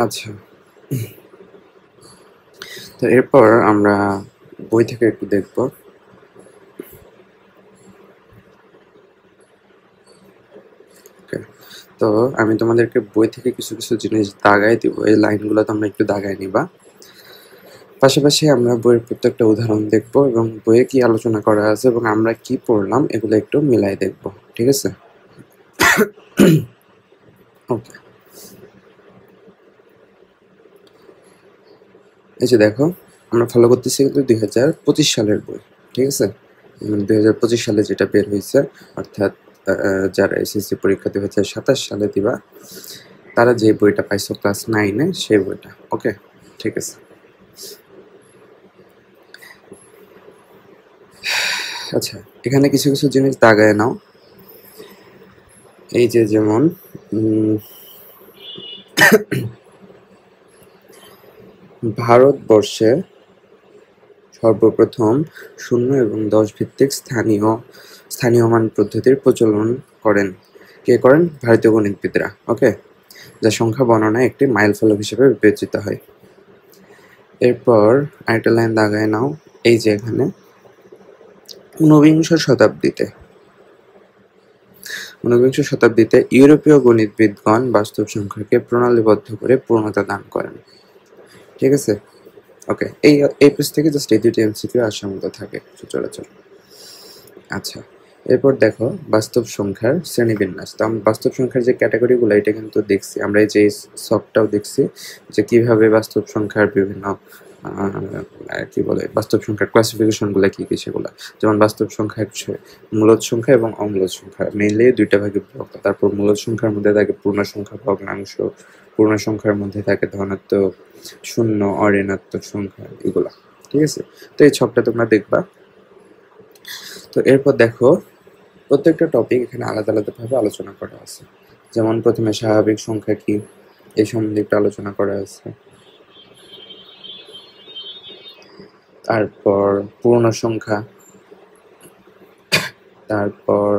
আচ্ছা, তো এরপর আমরা বই থেকে একটু দেখব। ওকে, তো আমি তোমাদেরকে বই থেকে কিছু কিছু জিনিস দাগাই দিব, এই লাইনগুলো তোমরা একটু দাগাই নিবা। পাশাপাশি আমরা বইয়ের প্রত্যেকটা উদাহরণ দেখব এবং বইয়ে কি আলোচনা করা আছে এবং আমরা কি পড়লাম এগুলো একটু মিলাই দেখব। ঠিক আছে? ওকে, এই যে দেখো, আমরা ফলো করতেছি কিন্তু 2025 সালের বই। ঠিক আছে? 2025 সালে যেটা বের হয়েছে, অর্থাৎ যারা এসএসসি পরীক্ষা 2027 সালে দিবা, তারা যে বইটা পাইছো ক্লাস 9-এ, সেই বইটা। ওকে, ঠিক আছে। আচ্ছা, এখানে কিছু কিছু জিনিস দাগায় নাও। এই যে যেমন ভারতবর্ষে সর্বপ্রথম 0 এবং 10 ভিত্তিক স্থানীয় মান পদ্ধতির প্রচলন করেন। কে করেন? ভারতীয় গণিতবিদরা। ওকে, যা সংখ্যা বর্ণনায় একটি মাইলফলক হিসেবে বিবেচিত হয়। এরপর আরেকটা লাইন দাগায় নাও। এই যে এখানে ঊনবিংশ শতাব্দীতে ইউরোপীয় গণিতবিদগণ বাস্তব সংখ্যাকে প্রণালীবদ্ধ করে পূর্ণতা দান করেন। ঠিক আছে? ওকে, এই পেজ থেকে জাস্ট এই দুটি এমসিকিউ আসার মতো থাকে সচরাচর। আচ্ছা, এরপর দেখো বাস্তব সংখ্যার শ্রেণীবিন্যাস। তো আমরা বাস্তব সংখ্যার যে ক্যাটাগরিগুলো, এটা কিন্তু দেখছি আমরা, এই যে সবটাও দেখছি যে কিভাবে বাস্তব সংখ্যার বিভিন্ন কি বলে, বাস্তব সংখ্যার ক্লাসিফিকেশনগুলো কি কি সেগুলো। যেমন বাস্তব সংখ্যা হচ্ছে মূলদ সংখ্যা এবং অমূলদ সংখ্যা, মেইনলি দুইটা ভাগে বিভক্ত। তারপর মূলদ সংখ্যার মধ্যে থাকে পূর্ণ সংখ্যা, ভগ্নাংশ। পূর্ণ সংখ্যার মধ্যে থাকে ধনাত্মক, শূন্য, অঋণাত্মক সংখ্যা, এগুলা। ঠিক আছে? তো এই ছকটা তোমরা দেখবা। তো এরপর দেখো প্রত্যেকটা টপিক এখানে আলাদা আলাদাভাবে আলোচনা করা আছে। যেমন প্রথমে স্বাভাবিক সংখ্যা কি, এই সম্বন্ধে একটু আলোচনা করা আছে। তারপর পূর্ণ সংখ্যা, তারপর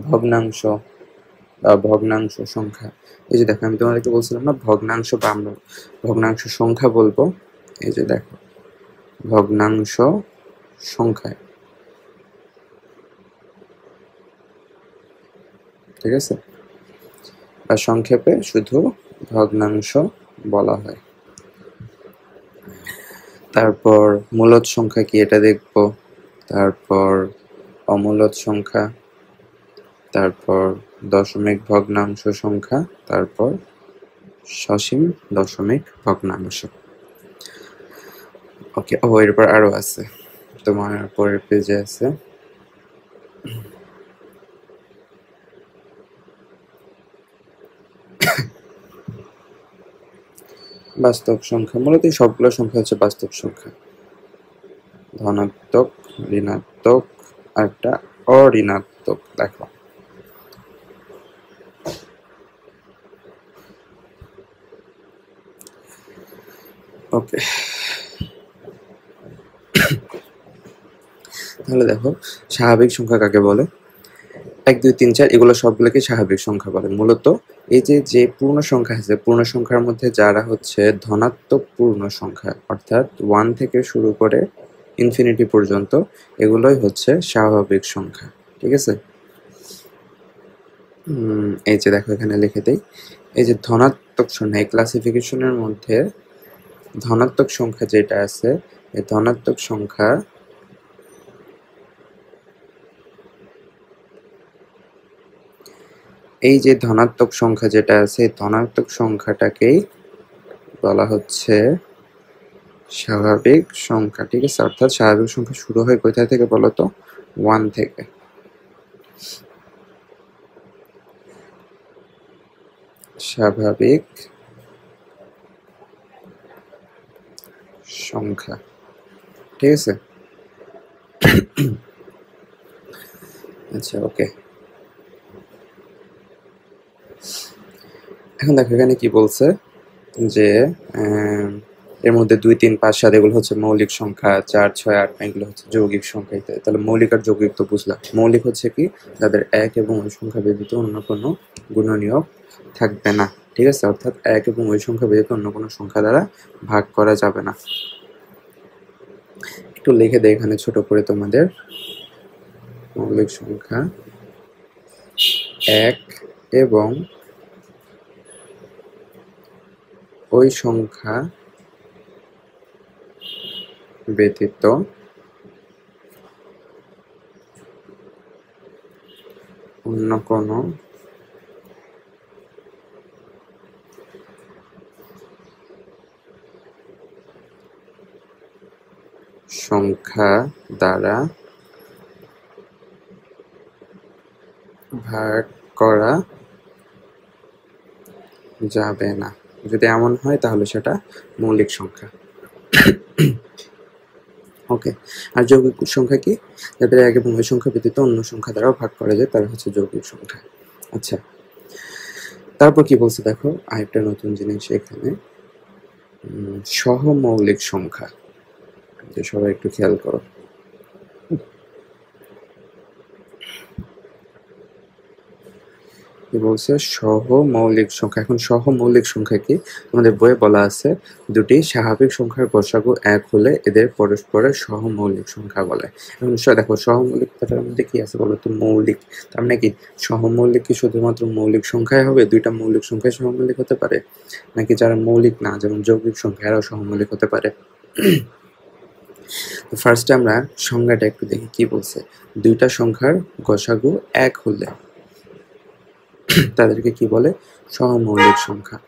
ভগ্নাংশ বা ভগ্নাংশ সংখ্যা। এই যে দেখো, আমি তোমাদেরকে বলছিলাম না ভগ্নাংশ, বা আমরা ভগ্নাংশ সংখ্যা বলবো। এই যে দেখো, ভগ্নাংশ সংখ্যায়। ঠিক আছে? বা সংক্ষেপে শুধু ভগ্নাংশ বলা হয়। তারপর মূলদ সংখ্যা কি, এটা দেখব। তারপর অমূলদ সংখ্যা, তারপর দশমিক ভগ্নাংশ সংখ্যা, তারপর সসীম দশমিক ভগ্নাংশ। ওকে, এরপর আরো আছে, তোমার পরের পেজে আছে। বাস্তব সংখ্যা, মূলত সবগুলো সংখ্যা হচ্ছে বাস্তব সংখ্যা। ধনাত্মক, ঋণাত্মক, আর একটা অঋণাত্মক। দেখো, ওকে, তাহলে দেখো স্বাভাবিক সংখ্যা কাকে বলে। 1, 2, 3, 4 এগুলো সবগুলোকে স্বাভাবিক সংখ্যা বলে। মূলত এই যে পূর্ণ সংখ্যা আছে, পূর্ণ সংখ্যার মধ্যে যারা হচ্ছে ধনাত্মক পূর্ণ সংখ্যা, অর্থাৎ 1 থেকে শুরু করে ইনফিনিটি পর্যন্ত, এগুলোই হচ্ছে স্বাভাবিক সংখ্যা। ঠিক আছে? এই যে দেখো, এখানে লিখে দেই। এই যে ধনাত্মক সংখ্যা, এই ক্লাসিফিকেশনের মধ্যে ধনাত্মক সংখ্যা যেটা আছে, এই ধনাত্মক সংখ্যা এই যে ধনাত্মক সংখ্যা যেটা আছে, এই ধনাত্মক সংখ্যাটাকেই বলা হচ্ছে স্বাভাবিক সংখ্যা। ঠিক আছে? অর্থাৎ স্বাভাবিক সংখ্যা শুরু হয় কোথায় থেকে বলো তো? 1 থেকে। স্বাভাবিক সংখ্যা। ঠিক আছে? আচ্ছা, ওকে, এখন দেখো এখানে কি বলছে যে এর মধ্যে 2, 3, 5, 7 এগুলো হচ্ছে মৌলিক সংখ্যা, 4, 6, 8, 9 এগুলো হচ্ছে যৌগিক সংখ্যা ইত্যাদি। তাহলে মৌলিক আর যৌগিক তো বুঝলাম। মৌলিক হচ্ছে কি, যাদের এক এবং ওই সংখ্যা ব্যতীত অন্য কোনো গুণনীয়ক থাকবে না। ঠিক আছে, অর্থাৎ 1 এবং ওই সংখ্যা ব্যতীত অন্য কোনো সংখ্যা দ্বারা ভাগ করা যাবে না। একটু লিখে দেই এখানে ছোট করে তোমাদের। মৌলিক সংখ্যা 1 এবং ওই সংখ্যা ব্যতীত অন্য কোনো সংখ্যা দ্বারা ভাগ করা যাবে না। যদি এমন হয় তাহলে সেটা মৌলিক সংখ্যা। ওকে, আর যৌগিক সংখ্যা কি? যাদের 1 এবং ওই সংখ্যা ব্যতীত অন্য সংখ্যা দ্বারাও ভাগ করা যায় তারা হচ্ছে যৌগিক সংখ্যা। আচ্ছা, তারপর কি বলছে দেখো, আরেকটা নতুন জিনিস এখানে, সহমৌলিক সংখ্যা। যে সবাই একটু খেয়াল করো। কি বলছে? সহমৌলিক সংখ্যা। এখন সহমৌলিক সংখ্যা কি? তোমাদের বইয়ে বলা আছে দুটি স্বাভাবিক সংখ্যার গসাগু 1 হলে এদের পরস্পরের সহমৌলিক সংখ্যা বলে। এখন দেখো সহমৌলিকতার মধ্যে কি আছে বলো তো? মৌলিক। তার মানে কি সহমৌলিক কি শুধুমাত্র মৌলিক সংখ্যায় হবে? দুইটা মৌলিক সংখ্যায় সহমৌলিক হতে পারে, নাকি যারা মৌলিক না যেমন যৌগিক সংখ্যা এরাও সহমৌলিক হতে পারে? তো ফার্স্টে আমরা সংজ্ঞাটা একটু দেখি কি বলছে। দুইটা সংখ্যার গসাগু 1 হলে তাদেরকে কি বলে? সহমৌলিক সংখ্যা।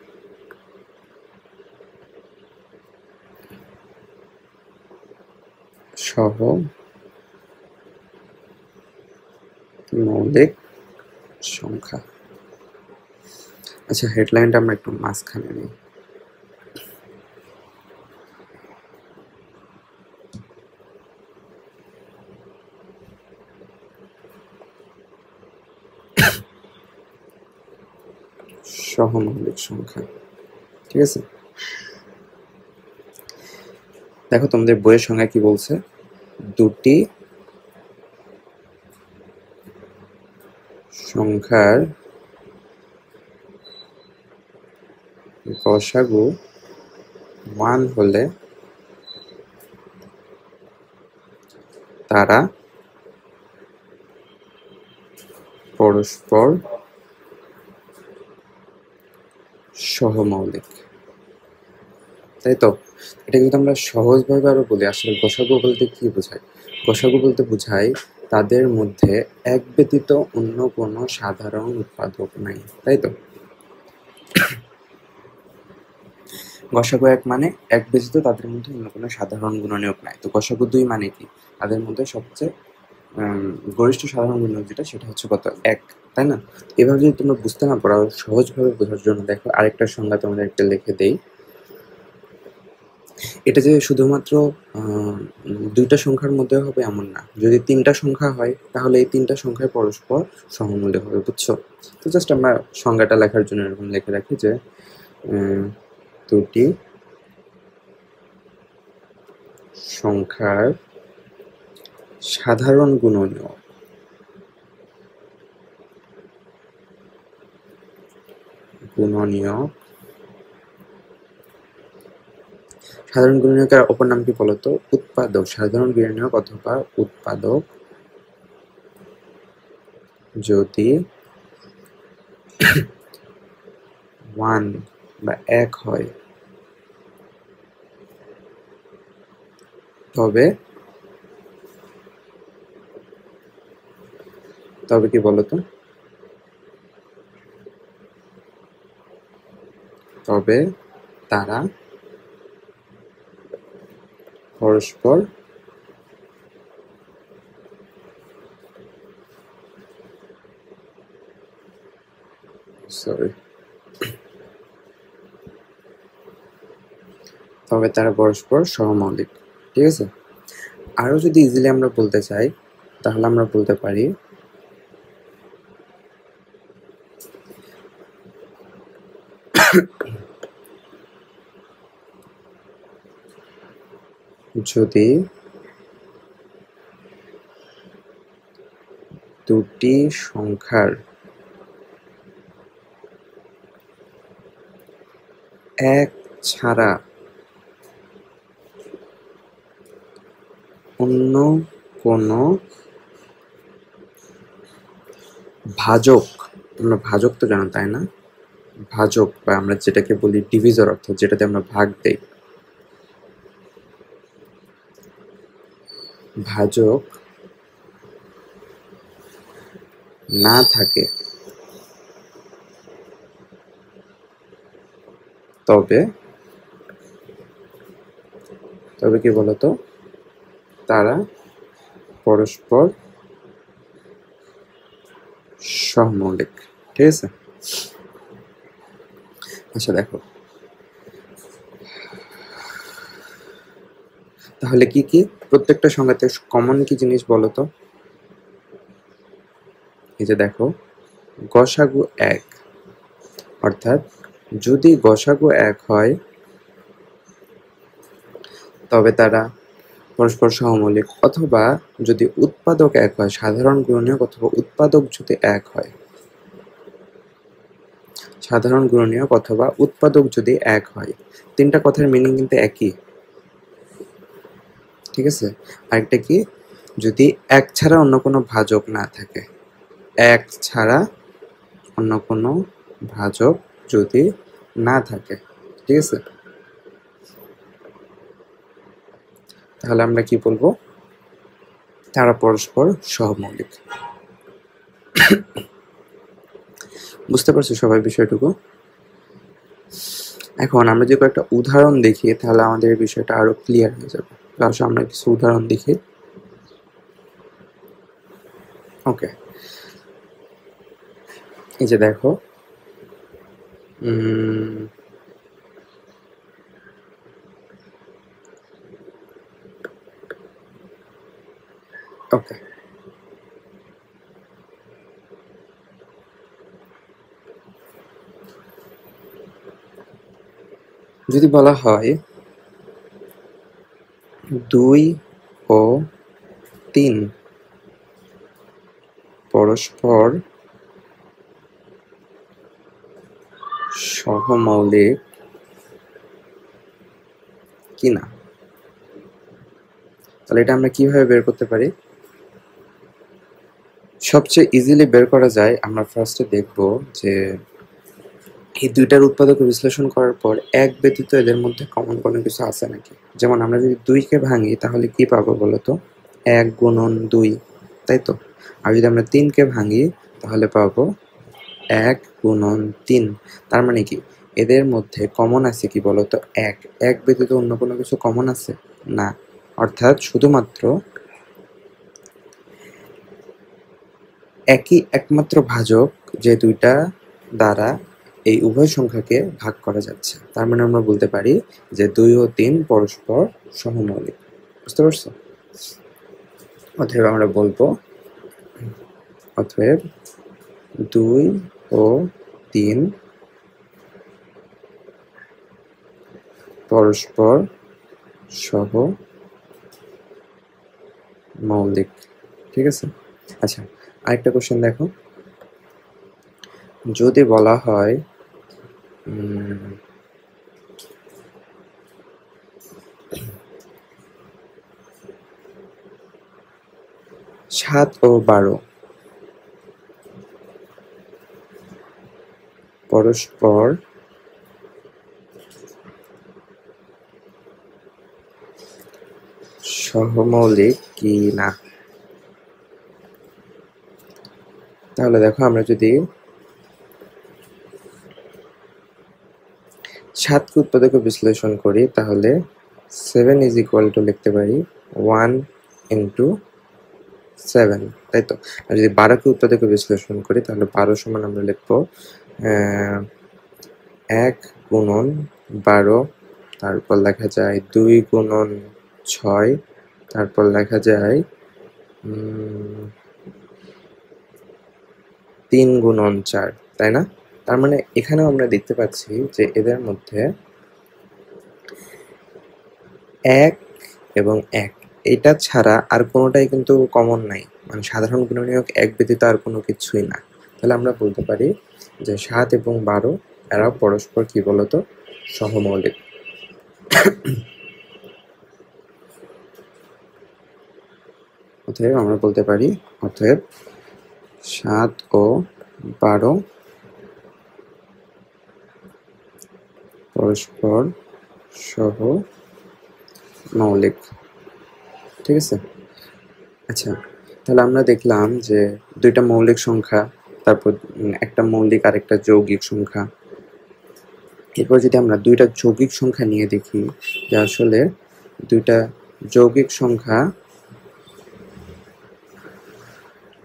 সহমৌলিক সংখ্যা। আচ্ছা, হেডলাইনটা আমরা একটু মাঝখানে নিই। সহমৌলিক সংখ্যা, ঠিক আছে। দেখো তোমাদের বইয়ের সংজ্ঞা কি বলছে? দুটি সংখ্যার গসাগু 1 হলে তারা পরস্পর সহমৌলিক। তাই তো? এটা কিন্তু আমরা সহজভাবে আরো বলি, আসলে গসাগু বলতে কি বোঝায়? গসাগু বলতে বোঝায় তাদের মধ্যে এক ব্যতীত অন্য কোনো সাধারণ উৎপাদক নাই, তাই তো? গসাগু 1 মানে এক ব্যতীত তাদের মধ্যে অন্য কোনো সাধারণ গুণনীয়ক নাই। তো গসাগু 2 মানে কি? তাদের মধ্যে সবচেয়ে গরিষ্ঠ সাধারণ গুণনীয়ক যেটা সেটা হচ্ছে কত? 1, তাই না? এভাবে যদি তোমরা বুঝতে না পারো, সহজভাবে বোঝার জন্য দেখো আরেকটা সংজ্ঞা তোমাদের একটা লিখে দেই। এটা যে শুধুমাত্র দুইটা সংখ্যার মধ্যে হবে এমন না। যদি 3টা সংখ্যা হয় তাহলে এই 3টা সংখ্যায় পরস্পর সহমূল্য হবে, বুঝছো? তো জাস্ট আমরা সংজ্ঞাটা লেখার জন্য এরকম লিখে রাখি যে দুটি সংখ্যার সাধারণ গুণনীয়ক সাধারণ গুণনীয়কের অপর নাম কি বলতো? উৎপাদক। সাধারণ গুণনীয়ক অথবা উৎপাদক যদি 1 বা 1 হয় তবে কি বলতো? তবে তারা পরস্পর সহমৌলিক, ঠিক আছে। আরো যদি ইজিলি আমরা বলতে চাই তাহলে আমরা বলতে পারি যদি দুটি সংখ্যার এক ছাড়া অন্য কোনো ভাজক, তোমরা ভাজক তো জানো তাই না? ভাজক বা আমরা যেটাকে বলি ডিভিজর, অর্থাৎ যেটাতে আমরা ভাগ দেই, ভাজক না থাকে তবে কি বলতো, তারা পরস্পর সহমৌলিক। ঠিক আছে, আচ্ছা দেখো তাহলে কি কি প্রত্যেকটা সংখ্যাতে কমন কি জিনিস বলো তো? এই যে দেখো গসাগু 1, অর্থাৎ যদি গসাগু 1 হয় তবে তারা পরস্পর সহমৌলিক, অথবা যদি উৎপাদক 1 হয়, সাধারণ গুণনীয়ক অথবা উৎপাদক যদি 1 হয়, সাধারণ গুণনীয়ক অথবা উৎপাদক যদি 1 হয়, তিনটা কথার মিনিং কিন্তু একই। ঠিক আছে, আরেকটা কি, যদি 1 ছাড়া অন্য কোনো ভাজক না থাকে, 1 ছাড়া অন্য কোনো ভাজক যদি না থাকে, ঠিক আছে, তাহলে আমরা কি বলবো, তারা পরস্পর সহমৌলিক। বুঝতে পারছো সবাই বিষয়টুকু? এখন আমরা যদি কয়েকটা উদাহরণ দেখি তাহলে আমাদের এই বিষয়টা আরো ক্লিয়ার হয়ে যাবে। আসলে আমরা কিছু উদাহরণ দেখি। ওকে, এই যে দেখো ওকে, যদি বলা হয় 2 ও 3 পরস্পর সহমৌলিক কিনা, তাহলে এটা আমরা কিভাবে বের করতে পারি? সবচেয়ে ইজিলি বের করা যায়, আমরা ফার্স্টে দেখব যে এই দুইটার উৎপাদক বিশ্লেষণ করার পর এক ব্যতীত এদের মধ্যে কমন কোনো কিছু আছে নাকি। যেমন আমরা যদি 2কে ভাঙি তাহলে কি পাবো বলতো, 1 গুণন 2, তাই তো। আর যদি আমরা 3কে ভাঙি তাহলে পাবো 1 গুণন 3। তার মানে কি এদের মধ্যে কমন আছে কি বলতো, 1। 1 ব্যতীত অন্য কোনো কিছু কমন আছে না, অর্থাৎ শুধুমাত্র একই একমাত্র ভাজক যে দুইটা দ্বারা এই উভয় সংখ্যাকে ভাগ করা যাচ্ছে। তার মানে আমরা বলতে পারি যে 2 ও 3 পরস্পর সহমৌলিক। বুঝতে পারছো? অতএব আমরা বলবো, অতএব 2 ও 3 পরস্পর সহমৌলিক। ঠিক আছে, আচ্ছা আরেকটা কোশ্চেন দেখো, যদি বলা হয় 7 ও 12 পরস্পর সহমৌলিক কি না, তাহলে দেখো আমরা যদি 7কে উৎপাদকে বিশ্লেষণ করি তাহলে 7 ইজ ইকুয়াল টু লিখতে পারি 1 ইন্টু 7, তাই তো। আর যদি 12কে উৎপাদকে বিশ্লেষণ করি তাহলে 12 সমান আমরা লিখবো 1 গুণন 12, তারপর লেখা যায় 2 গুণন 6, তারপর লেখা যায় 3 গুণন 4, তাই না। তার মানে এখানেও আমরা দেখতে পাচ্ছি যে এদের মধ্যে 1 এবং 1 এটা ছাড়া আর কোনোটাই কিন্তু কমন নাই, মানে সাধারণ গুণনীয়ক 1 ব্যতীত আর কোনো কিছুই না। তাহলে আমরা বলতে পারি যে 7 এবং 12 এরা পরস্পর কি বলতো সহমৌলিক। অতএব আমরা বলতে পারি, অতএব 7 ও 12 পরস্পর সহমৌলিক। ঠিক আছে। আচ্ছা, তাহলে আমরা দেখলাম যে দুইটা মৌলিক সংখ্যা, তারপর একটা মৌলিক আর একটা যৌগিক সংখ্যা। এরপর যদি আমরা দুইটা যৌগিক সংখ্যা নিয়ে দেখি যে আসলে দুইটা যৌগিক সংখ্যা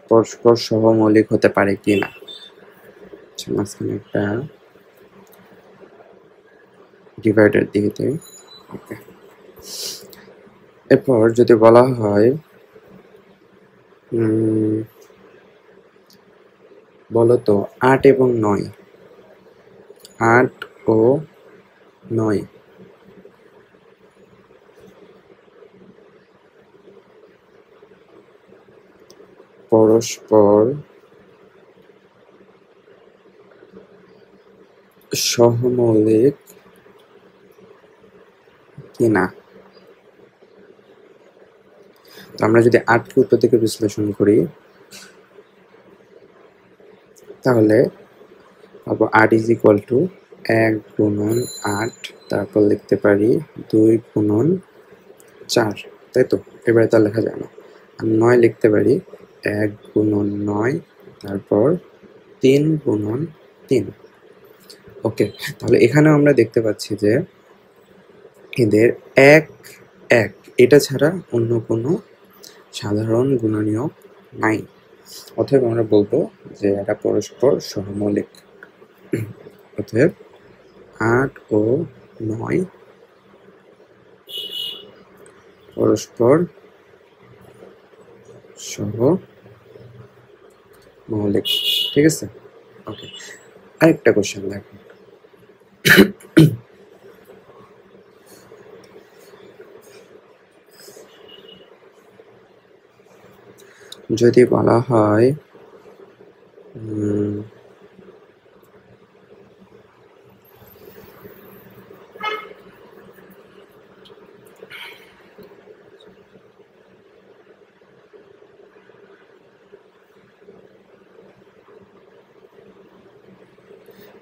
পরস্পর সহমৌলিক হতে পারে কিনা। মাঝখানে একটা ডিভাইডার দিয়ে দেই। ওকে, এরপর যদি বলা হয় বলতো 8 এবং 9, 8 ও 9 পরস্পর সহমৌলিক কিনা। তো আমরা যদি 8কে উত্তর থেকে বিশ্লেষণ করি তাহলে পাবো 8 ইজ ইকুয়াল টু 1 গুণন 8, তারপর লিখতে পারি 2 গুণন 4, তাই তো। এবারে তা লেখা যায় না। আর 9 লিখতে পারি 1 গুণন 9, তারপর 3 গুণন 3। ওকে, তাহলে এখানেও আমরা দেখতে পাচ্ছি যে এদের 1 1 এটা ছাড়া অন্য কোনো সাধারণ গুণনীয়ক নাই। অতএব আমরা বলবো যে এটা পরস্পর সহমৌলিক। অতএব 8 ও 9 পরস্পর সহমৌলিক। ঠিক আছে। ওকে, আরেকটা কোশ্চেন দেখো। যদি বলা হয়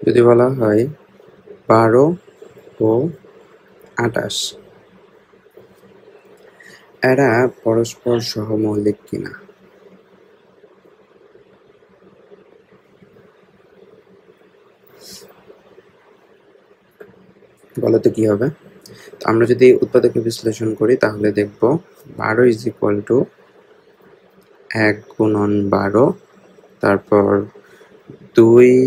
যদি বলা হয় 12 ও 28 এরা পরস্পর সহমৌলিক কিনা। বলতো কি হবে। তো আমরা যদি উৎপাদকে বিশ্লেষণ করি তাহলে দেখব 12 ইজ ইকুয়াল টু 1 গুণন 12, তারপর 2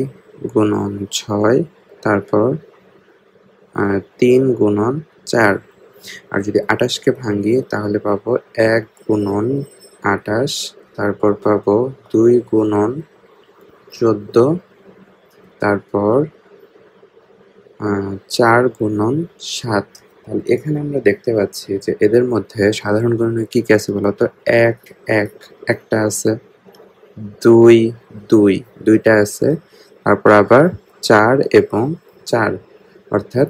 গুণন 6, তারপর 3 গুণন 4। আর যদি 28কে ভাঙি তাহলে পাবো 1 গুণন 28, তারপর পাবো 2 গুণন 14, তারপর 4 গুণন 7। তাহলে এখানে আমরা দেখতে পাচ্ছি যে এদের মধ্যে সাধারণ গুণনীয়ক কি কি আছে বলতো। 1 1 একটা আছে, 2 2 দুইটা আছে, তারপর আবার 4 এবং 4, অর্থাৎ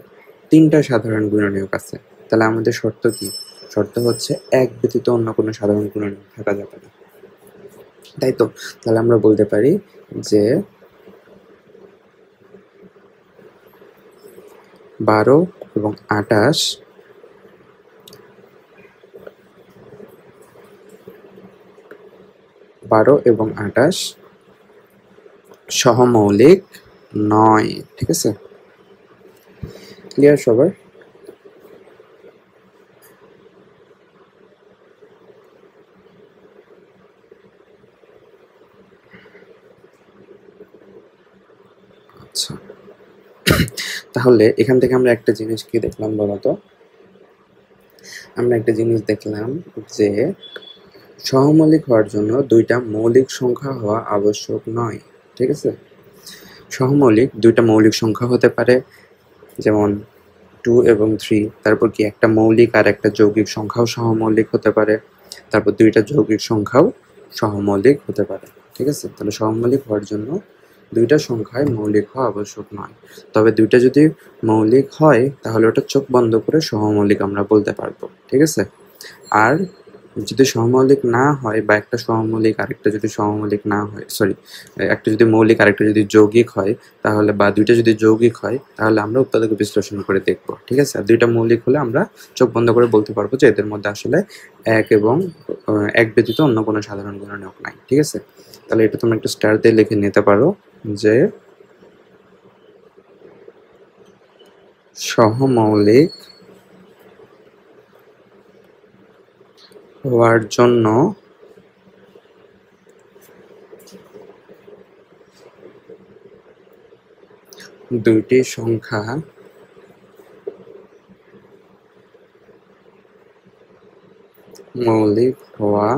3টা সাধারণ গুণনীয়ক আছে। তাহলে আমাদের শর্ত কি? শর্ত হচ্ছে 1 ব্যতীত অন্য কোনো সাধারণ গুণনীয়ক থাকা যাবে না, তাই তো। তাহলে আমরা বলতে পারি যে 12 এবং 28 সহমৌলিক নয়। ঠিক আছে, ক্লিয়ার সবার? আচ্ছা, তাহলে এখান থেকে আমরা একটা জিনিস কি দেখলাম বলতো। আমরা একটা জিনিস দেখলাম যে সহমৌলিক হওয়ার জন্য দুইটা মৌলিক সংখ্যা হওয়া আবশ্যক নয়। ঠিক আছে, সহমৌলিক দুইটা মৌলিক সংখ্যা হতে পারে, যেমন 2 এবং 3, তারপর কি একটা মৌলিক আর একটা যৌগিক সংখ্যাও সহমৌলিক হতে পারে, তারপর দুইটা যৌগিক সংখ্যাও সহমৌলিক হতে পারে। ঠিক আছে, তাহলে সহমৌলিক হওয়ার জন্য দুইটা সংখ্যায় মৌলিক হওয়া আবশ্যক নয়। তবে দুইটা যদি মৌলিক হয় তাহলে ওটা চোখ বন্ধ করে সহমৌলিক আমরা বলতে পারবো, ঠিক আছে? আর যদি সহমৌলিক না হয় বা একটা সহমৌলিক আরেকটা যদি সহমৌলিক না হয়, সরি, একটা যদি মৌলিক আরেকটা যদি যৌগিক হয় তাহলে, বা দুইটা যদি যৌগিক হয় তাহলে আমরা উৎপাদক বিশ্লেষণ করে দেখব, ঠিক আছে? আর দুইটা মৌলিক হলে আমরা চোখ বন্ধ করে বলতে পারবো যে এদের মধ্যে আসলে এক এবং এক ব্যতীত অন্য কোনো সাধারণ গুণনীয়ক নাই, ঠিক আছে? তাহলে এটা তোমরা একটু স্টার দিয়ে লিখে নিতে পারো যে সহমৌলিক হওয়ার জন্য দুইটি সংখ্যা মৌলিক হওয়া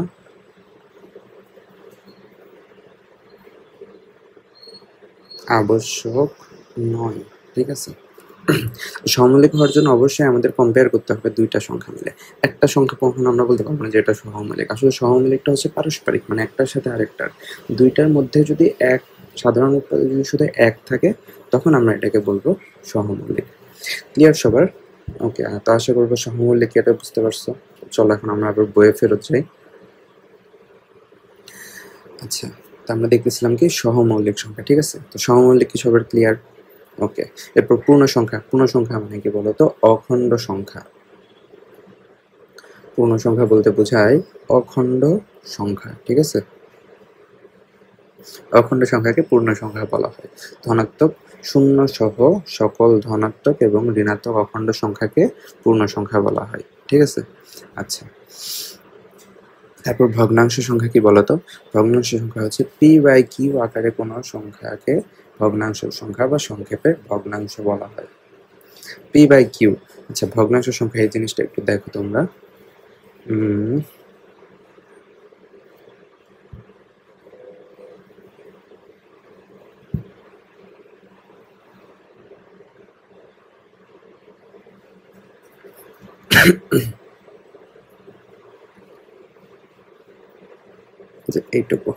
আবশ্যক নয়, ঠিক আছে? সহমৌলিক হওয়ার জন্য অবশ্যই আমাদের কম্পেয়ার করতে হবে দুইটা সংখ্যা মিলে। একটা সংখ্যা কখনো আমরা বলতে পারবো না যে এটা সহমৌলিক। আসলে সহমৌলিকটা হচ্ছে পারস্পরিক, মানে একটার সাথে আরেকটার, দুইটার মধ্যে যদি এক সাধারণ উৎপাদক যদি শুধু এক থাকে তখন আমরা এটাকে বলবো সহমৌলিক। ক্লিয়ার সবার? ওকে, তো আশা করবো সহমৌলিক এটা বুঝতে পারছো। চলো এখন আমরা আবার বইয়ে ফেরত যাই। আচ্ছা, তো আমরা দেখতেছিলাম কি সহমৌলিক সংখ্যা, ঠিক আছে? তো সহমৌলিক কি সবার ক্লিয়ার? ওকে, এরপর পূর্ণ সংখ্যা। পূর্ণ সংখ্যা মানে কি বলতো? অখণ্ড সংখ্যা। পূর্ণ সংখ্যা বলতে বোঝায় অখণ্ড সংখ্যা, ঠিক আছে? অখণ্ড সংখ্যাকে পূর্ণ সংখ্যা বলা হয়। ধনাত্মক শূন্য সহ সকল ধনাত্মক এবং ঋণাত্মক অখণ্ড সংখ্যাকে পূর্ণ সংখ্যা বলা হয়, ঠিক আছে? আচ্ছা, তারপর ভগ্নাংশ সংখ্যা কি বলতো? ভগ্নাংশ সংখ্যা হচ্ছে পি বাই কিউ আকারে কোনো সংখ্যাকে ভগ্নাংশ সংখ্যা বা সংক্ষেপে ভগ্নাংশ বলা হয়। P by Q. আচ্ছা, ভগ্নাংশ সংখ্যা এই জিনিসটা একটু দেখো তোমরা। এইটুকু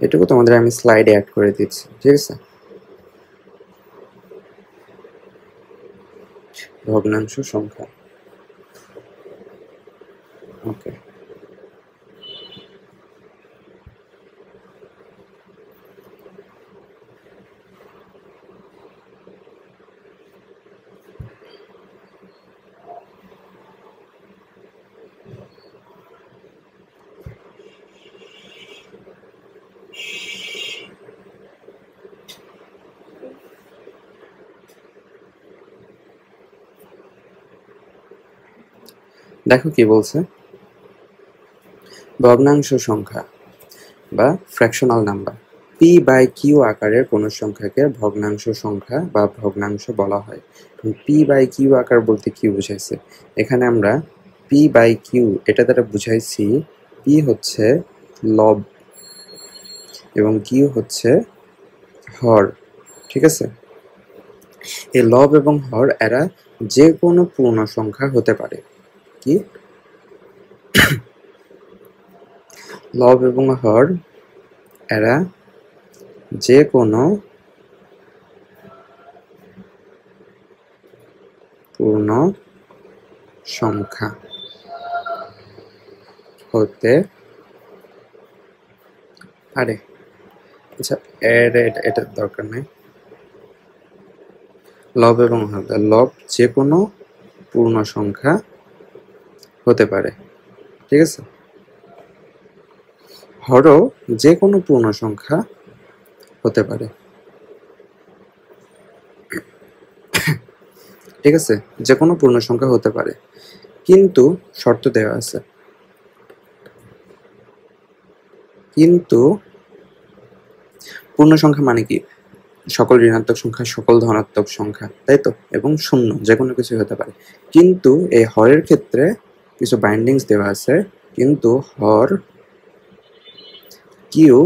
এটুকু তোমাদের আমি স্লাইডে অ্যাড করে দিচ্ছি, ঠিক আছে? ভগ্নাংশ সংখ্যা। ওকে, দেখো কি বলছে। ভগ্নাংশ সংখ্যা বা fractional number P by Q আকারের কোনো সংখ্যাকে ভগ্নাংশ সংখ্যা বা ভগ্নাংশ বলা হয়। পি বাই কিউ আকার বলতে কি বুঝাইছে? এখানে আমরা পি বাই কিউ এটা দ্বারা বুঝাইছি পি হচ্ছে লব এবং কিউ হচ্ছে হর, ঠিক আছে? এই লব এবং হর এরা যে কোনো পূর্ণ সংখ্যা হতে পারে। কি? লব এবং হর এরা যে কোনো পূর্ণ সংখ্যা হতে পারে। আচ্ছা, এটা দরকার নেই। লব এবং হর, লব যে কোনো পূর্ণ সংখ্যা হতে পারে, ঠিক আছে? হরও যে কোনো পূর্ণ সংখ্যা হতে পারে, ঠিক আছে? যে কোনো পূর্ণ সংখ্যা হতে পারে, কিন্তু শর্ত দেওয়া আছে। কিন্তু পূর্ণ সংখ্যা মানে কি? সকল ঋণাত্মক সংখ্যা, সকল ধনাত্মক সংখ্যা, তাই তো? এবং শূন্য, যে কোনো কিছু হতে পারে। কিন্তু এই হরের ক্ষেত্রে কিছু বাইন্ডিংস দেওয়া আছে। কিন্তু হর কিউ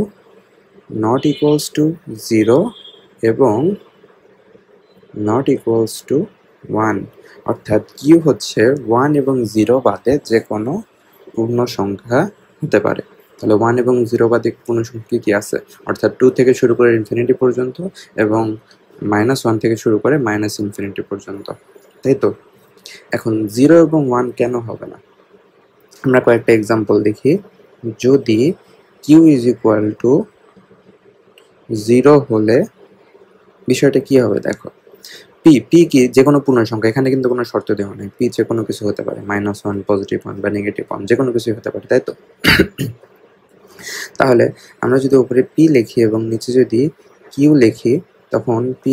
নট ইকুয়ালস টু 0 এবং নট ইকুয়ালস টু 1, অর্থাৎ কিউ হচ্ছে 1 এবং 0 বাদে যে কোনো পূর্ণ সংখ্যা হতে পারে, তাহলে 1 এবং 0 বাদে পূর্ণ সংখ্যা কি আছে, অর্থাৎ 2 থেকে শুরু করে ইনফিনিটি পর্যন্ত এবং -1 থেকে শুরু করে -ইনফিনিটি পর্যন্ত, তাই তো? এখন 0 এবং 1 কেন হবে না, আমরা কয়েকটা এক্সাম্পল দেখি। যদি q ইজ ইকুয়াল টু 0 হলে বিষয়টা কি হবে দেখো। পি কি যে কোনো পূর্ণ সংখ্যা, এখানে কিন্তু কোনো শর্ত দেওয়া নেই, পি যে কোনো কিছু হতে পারে, -1, পজিটিভ 1 বা নেগেটিভ 1, যে কোনো কিছুই হতে পারে, তাই তো? তাহলে আমরা যদি উপরে পি লিখি এবং নিচে যদি কিউ লিখি, তখন পি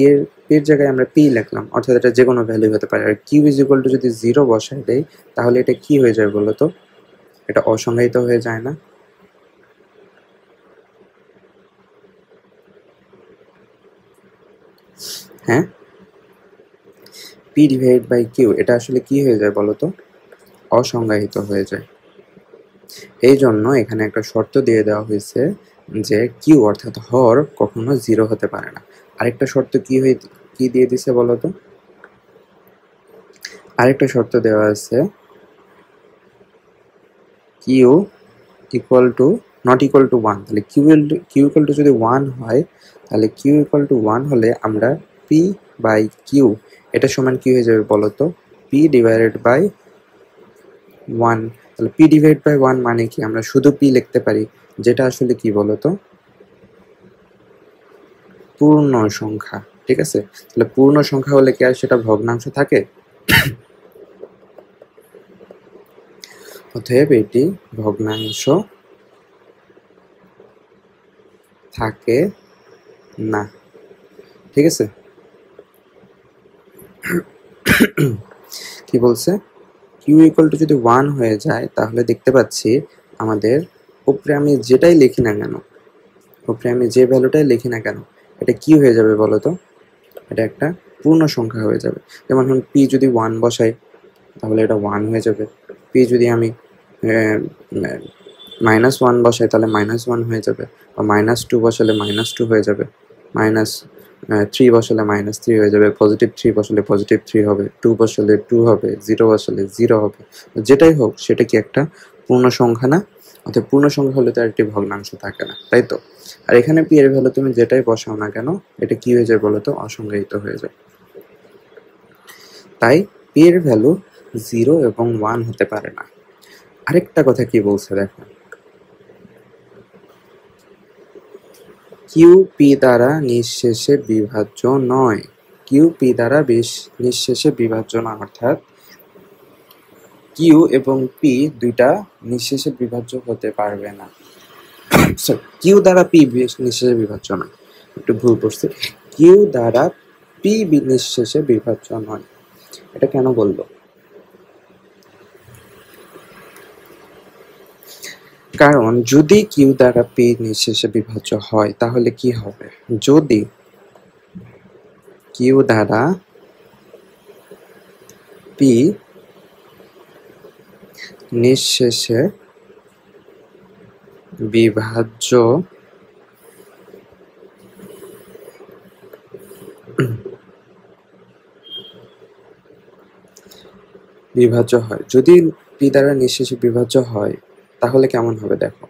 এর জায়গায় আমরা পি লিখলাম, অর্থাৎ এটা যে কোনো ভ্যালু হতে পারে। আর কিউ ইজ ইকুয়াল টু যদি 0 বসাই দেয়, তাহলে এটা কি হয়ে যায় বলো তো? এটা অসংজ্ঞায়িত হয়ে যায় না? হ্যাঁ, পি ডিভাইড বাই কিউ এটা আসলে কি হয়ে যায় বলো তো? অসংজ্ঞায়িত হয়ে যায়। এই জন্য এখানে একটা শর্ত দিয়ে দেওয়া হয়েছে যে কিউ অর্থাৎ হর কখনো 0 হতে পারে না। আরেকটা শর্ত কি দিয়ে দিছে বলো তো? আরেকটা শর্ত দেওয়া আছে Q equal to not equal to 1। তাহলে কিউ ইকুয়াল টু যদি 1 হয়, তাহলে কিউ ইকুয়াল টু 1 হলে আমরা পি বাই কিউ এটা সমান কি হয়ে যাবে বলো তো? P divided by 1। তাহলে পি ডিভাইড বাই 1 মানে কি? আমরা শুধু পি লিখতে পারি, যেটা আসলে কি বলো তো? পূর্ণ সংখ্যা, ঠিক আছে? তাহলে পূর্ণ সংখ্যা হলে কি আর সেটা ভগ্নাংশ থাকে? অতএব এটি ভগ্নাংশ থাকে না, ঠিক আছে? কি বলছে? কিউ ইকুয়াল টু যদি 1 হয়ে যায়, তাহলে দেখতে পাচ্ছি আমাদের উপরে আমি যেটাই লিখি না কেন, উপরে আমি যে ভ্যালুটাই লিখি না কেন, এটা কি হয়ে যাবে বলো তো? এটা একটা পূর্ণ সংখ্যা হয়ে যাবে। যেমন এখন পি যদি 1 বসাই, তাহলে এটা 1 হয়ে যাবে। পি যদি আমি -1 বসাই, তাহলে -1 হয়ে যাবে। বা -2 বসালে -2 হয়ে যাবে। -3 বসালে -3 হয়ে যাবে। +3 বসালে +3 হবে। 2 বসালে 2 হবে। 0 বসালে 0 হবে। যেটাই হোক সেটা কি একটা পূর্ণ সংখ্যা না? অর্থাৎ পূর্ণ সংখ্যা হলে তো আর একটি ভগ্নাংশ থাকে না, তাই তো? আর এখানে পি এর ভ্যালু তুমি যেটাই বসাও না কেন, এটা কি হয়ে যায় বলো তো? অসংজ্ঞায়িত হয়ে যায়। তাই পি এর ভ্যালু 0 এবং 1 হতে পারে না। আরেকটা কথা কি বলছে দেখো, কিউ পি দ্বারা নিঃশেষে বিভাজ্য নয়। কিউ পি দ্বারা নিঃশেষে বিভাজ্য নয়, অর্থাৎ কিউ এবং পি দুইটা নিঃশেষে বিভাজ্য হতে পারবে না। কিউ দ্বারা পি নিঃশেষে বিভাজ্য নয়, একটু ভুল করছি। কিউ দ্বারা পি নিঃশেষে বিভাজ্য নয়, এটা কেন বলবো? কারণ যদি কিউ দ্বারা পি নিঃশেষে বিভাজ্য হয়, তাহলে কি হবে? যদি কিউ দ্বারা পি নিঃশেষে বিভাজ্য হয়, যদি পি দ্বারা নিঃশেষে বিভাজ্য হয়, তাহলে কেমন হবে দেখো।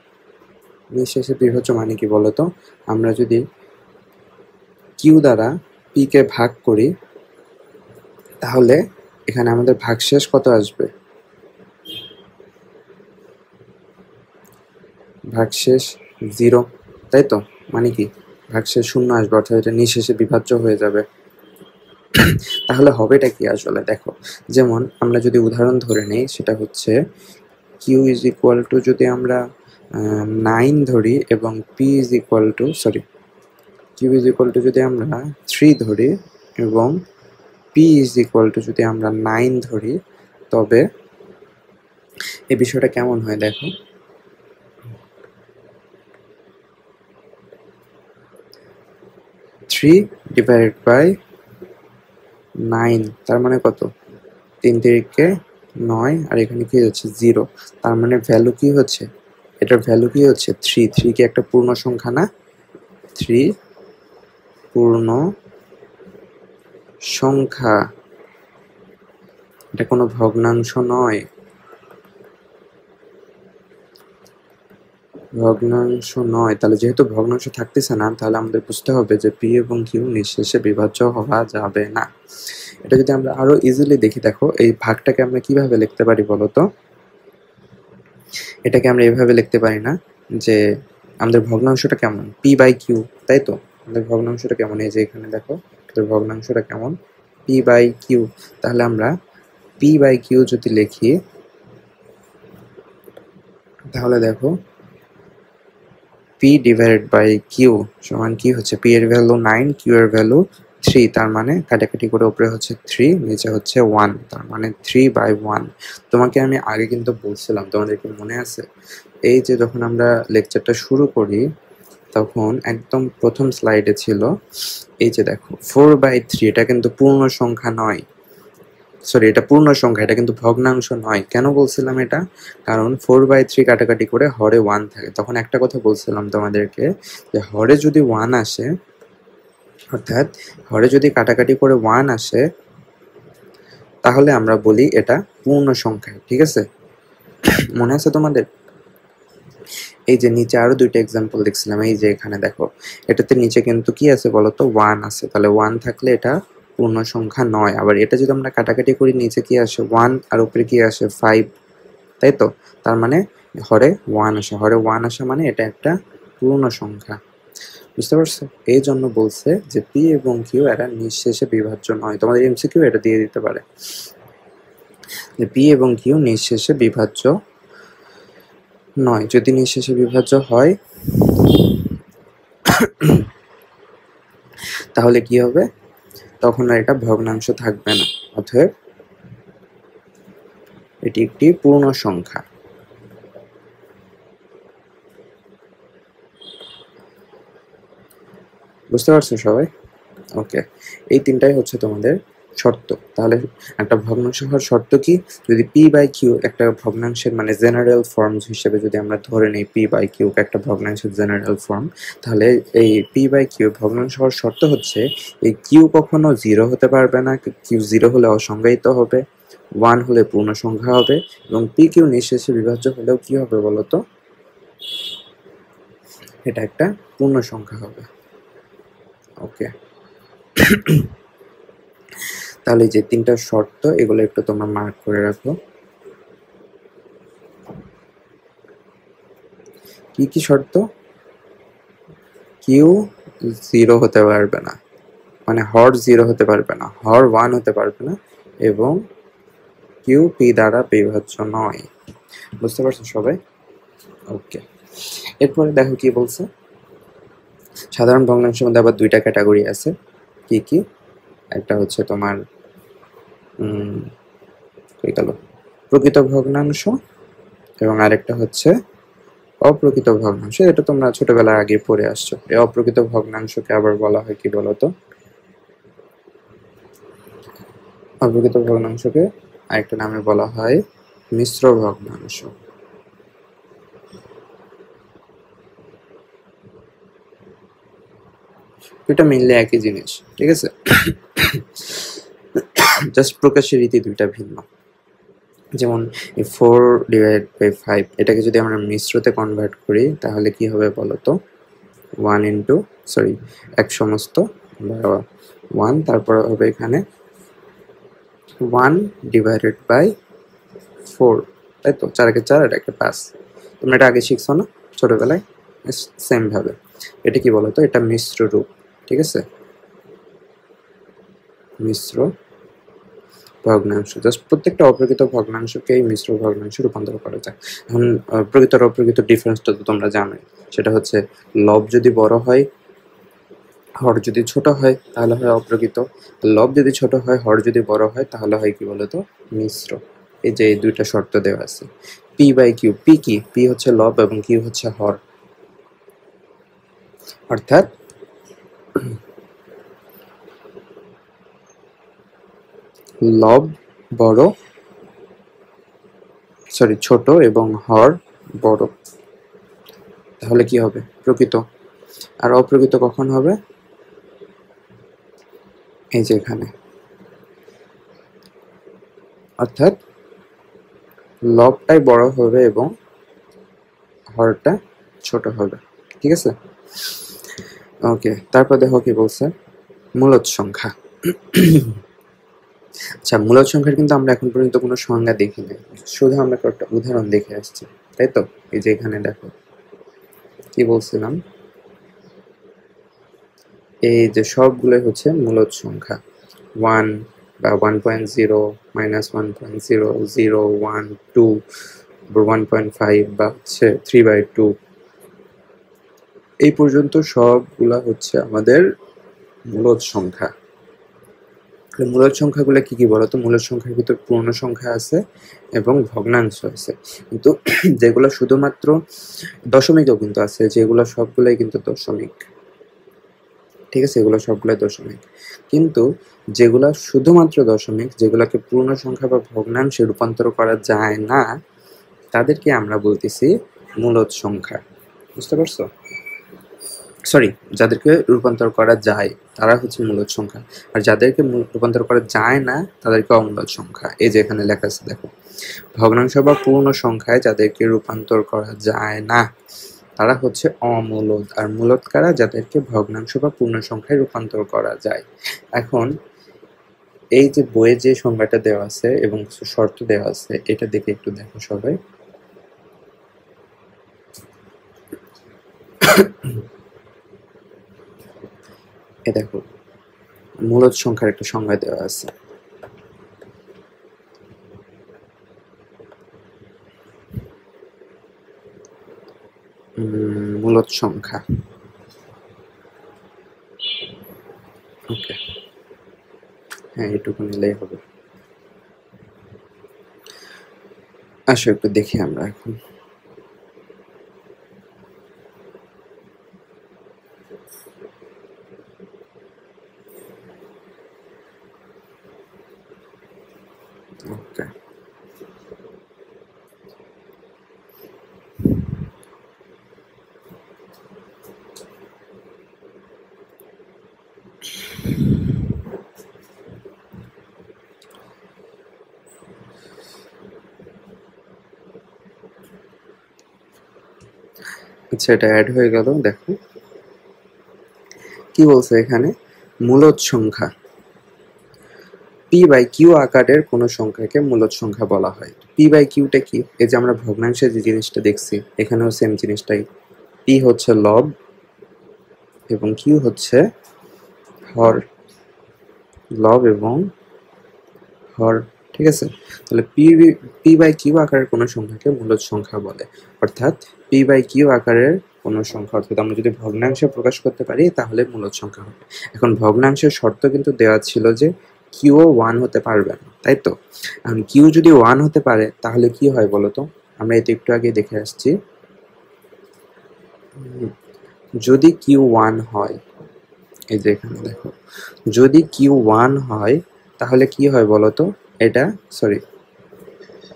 নিঃশেষে বিভাজ্য মানে কি বলতো? আমরা যদি কিউ দ্বারা পি কে ভাগ করি, তাহলে এখানে আমাদের ভাগশেষ কত আসবে? ভাগশেষ 0, তাই তো? মানে কি ভাগশেষ 0 আসবে, অর্থাৎ এটা নিঃশেষে বিভাজ্য হয়ে যাবে। তাহলে হবেটা কি আসলে দেখো, যেমন আমরা যদি উদাহরণ ধরে নেই, সেটা হচ্ছে কিউ ইজ ইকুয়াল টু যদি আমরা 9 ধরি এবং P is equal to Q is equal to যদি আমরা 3 ধরি এবং পি ইজ ইকুয়াল টু যদি আমরা 9 ধরি, তবে এই বিষয়টা কেমন হয় দেখো। 3 ডিভাইডেড বাই 9, তার মানে কত? 3 তিরিকে 9, আর এখানে কি হচ্ছে 0, তার মানে ভ্যালু কি হচ্ছে? এটার ভ্যালু কি হচ্ছে? 3। 3 কি একটা পূর্ণ সংখ্যা না? 3 পূর্ণ সংখ্যা, এটা কোনো ভগ্নাংশ নয়। ভগ্নাংশ নয়, তাহলে যেহেতু ভগ্নাংশ থাকতেছে না, তাহলে আমাদের বুঝতে হবে যে পি এবং কিউ নিঃশেষে বিভাজ্য হওয়া যাবে না। এটা যদি আমরা আরো ইজিলি দেখি, দেখো এই ভাগটাকে আমরা কিভাবে লিখতে পারি বলতো? এটাকে আমরা এভাবে লিখতে পারি না যে আমাদের ভগ্নাংশটা কেমন, পি বাই কিউ, তাই তো? আমাদের ভগ্নাংশটা কেমন, এই যে এখানে দেখো আমাদের ভগ্নাংশটা কেমন, পি বাই কিউ। তাহলে আমরা পি বাই কিউ যদি লিখি, তাহলে দেখো পি ডিভাইডেড বাই কিউ সমান কি হচ্ছে, পি এর ভ্যালু 9, কিউ এর ভ্যালু 3, তার মানে কাটাকাটি করে উপরে হচ্ছে 3, নিচে হচ্ছে 1, তার মানে 3/1। তোমাকে আমি আগে কিন্তু বলছিলাম, তোমাদের কি মনে আছে? এই যে যখন আমরা লেকচারটা শুরু করি, তখন একদম প্রথম স্লাইডে ছিল এই যে দেখো 4/3, এটা কিন্তু পূর্ণ সংখ্যা নয়, সরি এটা পূর্ণ সংখ্যা, এটা কিন্তু ভগ্নাংশ নয়। কেন বলছিলাম এটা? কারণ 4/3 কাটাকাটি করে হরে 1 থাকে। তখন একটা কথা বলছিলাম তোমাদেরকে যে হরে যদি 1 আসে, অর্থাৎ হরে যদি কাটাকাটি করে 1 আসে, তাহলে আমরা বলি এটা পূর্ণ সংখ্যা। ঠিক আছে, মনে আছে তোমাদের? এই যে নিচে আরো দুইটা এক্সাম্পল দেখছিলাম, এই যে এখানে দেখো এটাতে নিচে কিন্তু কি আছে বলতো, 1 আছে। তাহলে 1 থাকলে এটা পূর্ণ সংখ্যা নয়। আবার এটা যদি আমরা কাটাকাটি করি, নিচে কি আসে 1 আর উপরে কি আসে 5, তাই তো? তার মানে হরে 1 আসে, হরে 1 আসে মানে এটা একটা পূর্ণ সংখ্যা। বুঝতে পারছো? এই জন্য বলছে যে পি এবং কিউ এরা নিঃশেষে বিভাজ্য নয়। তোমাদের এমসিকিউ এটা দিয়ে দিতে পারে যে পি এবং কিউ নিঃশেষে বিভাজ্য নয়। যদি নিঃশেষে বিভাজ্য হয় তাহলে কি হবে? তখন আর এটা ভগ্নাংশ থাকবে না, অতএব এটি একটি পূর্ণ সংখ্যা। বুঝতে পারছো সবাই? ওকে, এই তিনটাই হচ্ছে তোমাদের শর্ত। তাহলে একটা ভগ্নাংশ হওয়ার শর্ত কি? যদি পি বাই কিউ একটা ভগ্নাংশের মানে জেনারেল ফর্ম হিসেবে যদি আমরা ধরে নিই পি বাই কিউ একটা ভগ্নাংশের জেনারেল ফর্ম, তাহলে এই পি বাই কিউ ভগ্নাংশ হওয়ার শর্ত হচ্ছে এই কিউ কখনো 0 হতে পারবে না, কিউ 0 হলে অসংজ্ঞায়িত হবে, 1 হলে পূর্ণ সংখ্যা হবে, এবং পি কিউ নিঃশেষে বিভাজ্য হলেও কি হবে বলতো? এটা একটা পূর্ণ সংখ্যা হবে। ওকে, তাহলে যে তিনটা শর্ত এগুলো একটু তোমরা মার্ক করে রাখো। কি কি শর্ত? কিউ 0 হতে পারবে না, মানে হর 0 হতে পারবে না, হর 1 হতে পারবে না, এবং কিউ পি দ্বারা বিভাজ্য নয়। বুঝতে পারছো সবাই? ওকে, এরপরে দেখো কি বলছে। সাধারণ ভগ্নাংশের মধ্যে আবার দুইটা ক্যাটাগরি আছে। কি কি? একটা হচ্ছে তোমার গেল প্রকৃত ভগ্নাংশ, এবং আরেকটা হচ্ছে অপ্রকৃত ভগ্নাংশ। এটা তোমরা ছোটবেলায় আগে পড়ে আসছো। এই অপ্রকৃত ভগ্নাংশকে আবার বলা হয় কি বলতো? অপ্রকৃত ভগ্নাংশকে আরেকটা নামে বলা হয় মিশ্র ভগ্নাংশ। এটা মেইনলি একই জিনিস, ঠিক আছে, জাস্ট প্রকাশের রীতি দুইটা ভিন্ন। যেমন এই 4/5 এটাকে যদি আমরা মিশ্রতে কনভার্ট করি, তাহলে কি হবে বলতো? 1 ইন্টু এক সমস্ত 1, তারপর হবে এখানে 1/4, তাই তো? 4 × 4 এটা একটা 5। তোমরা এটা আগে শিখছো না ছোটবেলায়? সেম ভাবে এটা কি বলতো? এটা মিশ্র রূপ, ঠিক আছে, মিশ্র ভগ্নাংশ। জাস্ট প্রত্যেকটা অপ্রকৃত ভগ্নাংশকে মিশ্র ভগ্নাংশে রূপান্তর করা যায়। এখন প্রকৃত আর অপ্রকৃত ডিফারেন্সটা তো তোমরা জানোই। সেটা হচ্ছে লব যদি বড় হয়, হর যদি ছোট হয় তাহলে হয় অপ্রকৃত, লব যদি ছোট হয়, হর যদি বড় হয় তাহলে হয় কি বলতো? মিশ্র। এই যে এই দুইটা শর্ত দেওয়া আছে। পি বাই কিউ, পি কি? পি হচ্ছে লব এবং কিউ হচ্ছে হর, অর্থাৎ লব বড়, ছোট এবং হর বড়, তাহলে কি হবে? প্রকৃত। আর অপ্রকৃত কখন হবে? এই যে এখানে, অর্থাৎ লবটাই বড় হবে এবং হরটা ছোট হবে। ঠিক আছে, ওকে। তারপর দেখো কি বলছে, মূলদ সংখ্যা। আচ্ছা, মূলদ সংখ্যার কিন্তু আমরা এখন পর্যন্ত কোনো সংজ্ঞা দেখি নাই, শুধু আমরা একটা উদাহরণ দেখে আসছি, তাই তো? এই যে এখানে দেখো কি বলছিলাম, এই যে সবগুলো হচ্ছে মূলদ সংখ্যা, 1 বা 1.0 -1.0 0 1 2 1.5 বা হচ্ছে 3/2 এই পর্যন্ত সবগুলা হচ্ছে আমাদের মূলদ সংখ্যা। মূলদ সংখ্যাগুলো কি কি বলতো? মূলদ সংখ্যার ভিতর পূর্ণ সংখ্যা আছে এবং ভগ্নাংশ আছে, কিন্তু যেগুলো শুধুমাত্র দশমিকও কিন্তু আছে, যেগুলো সবগুলোই কিন্তু দশমিক। ঠিক আছে, এগুলো সবগুলোই দশমিক, কিন্তু যেগুলো শুধুমাত্র দশমিক, যেগুলোকে পূর্ণ সংখ্যা বা ভগ্নাংশে রূপান্তর করা যায় না, তাদেরকে আমরা বলতেছি মূলদ সংখ্যা। বুঝতে পারছো? সরি, যাদেরকে রূপান্তর করা যায় তারা হচ্ছে মূলদ সংখ্যা, আর যাদেরকে রূপান্তর করা যায় না তাদেরকে অমূলদ সংখ্যা। এই যে এখানে লেখা আছে দেখো, ভগ্নাংশ বা পূর্ণ সংখ্যায় যাদেরকে রূপান্তর করা যায় না তারা হচ্ছে অমূলদ, আর মূলদ কারা? যাদেরকে ভগ্নাংশ বা পূর্ণ সংখ্যায় রূপান্তর করা যায়। এখন এই যে বইয়ে যে সংজ্ঞাটা দেওয়া আছে এবং কিছু শর্ত দেওয়া আছে, এটা দেখে একটু দেখো সবাই। এ দেখো, মূলদ সংখ্যার একটা সংজ্ঞা দেওয়া আছে। মূলদ সংখ্যা, ওকে, হ্যাঁ এটুকু নিলেই হবে। আসো একটু দেখি আমরা এখন। ওকে, আচ্ছা এটা অ্যাড হয়ে গেল। দেখো কি বলছে এখানে, মূলদ সংখ্যা p/q আকারের কোনো সংখ্যাকে মূলদ সংখ্যা বলা হয়। p/qটা কি? এই যে আমরা ভগ্নাংশে যে জিনিসটা দেখছি, এখানেও সেম জিনিসটাই। p হচ্ছে লব এবং q হচ্ছে হর, লব এবং হর। ঠিক আছে, তাহলে p/q আকারের কোনো সংখ্যাকে মূলদ সংখ্যা বলে, অর্থাৎ p/q আকারের কোনো সংখ্যা, অর্থাৎ আমরা যদি ভগ্নাংশে প্রকাশ করতে পারি তাহলে মূলদ সংখ্যা হবে। এখন ভগ্নাংশের শর্ত কিন্তু দেওয়া ছিল যে কিউ 1 হতে পারবে না, তাই তো? এখন কিউ যদি 1 হতে পারে তাহলে কি হয় বলতো? আমরা এটা একটু আগে দেখে আসছি। যদি কিউ 1 হয়, এই যে এখানে দেখো, যদি কিউ 1 হয় তাহলে কি হয় বলতো? এটা সরি,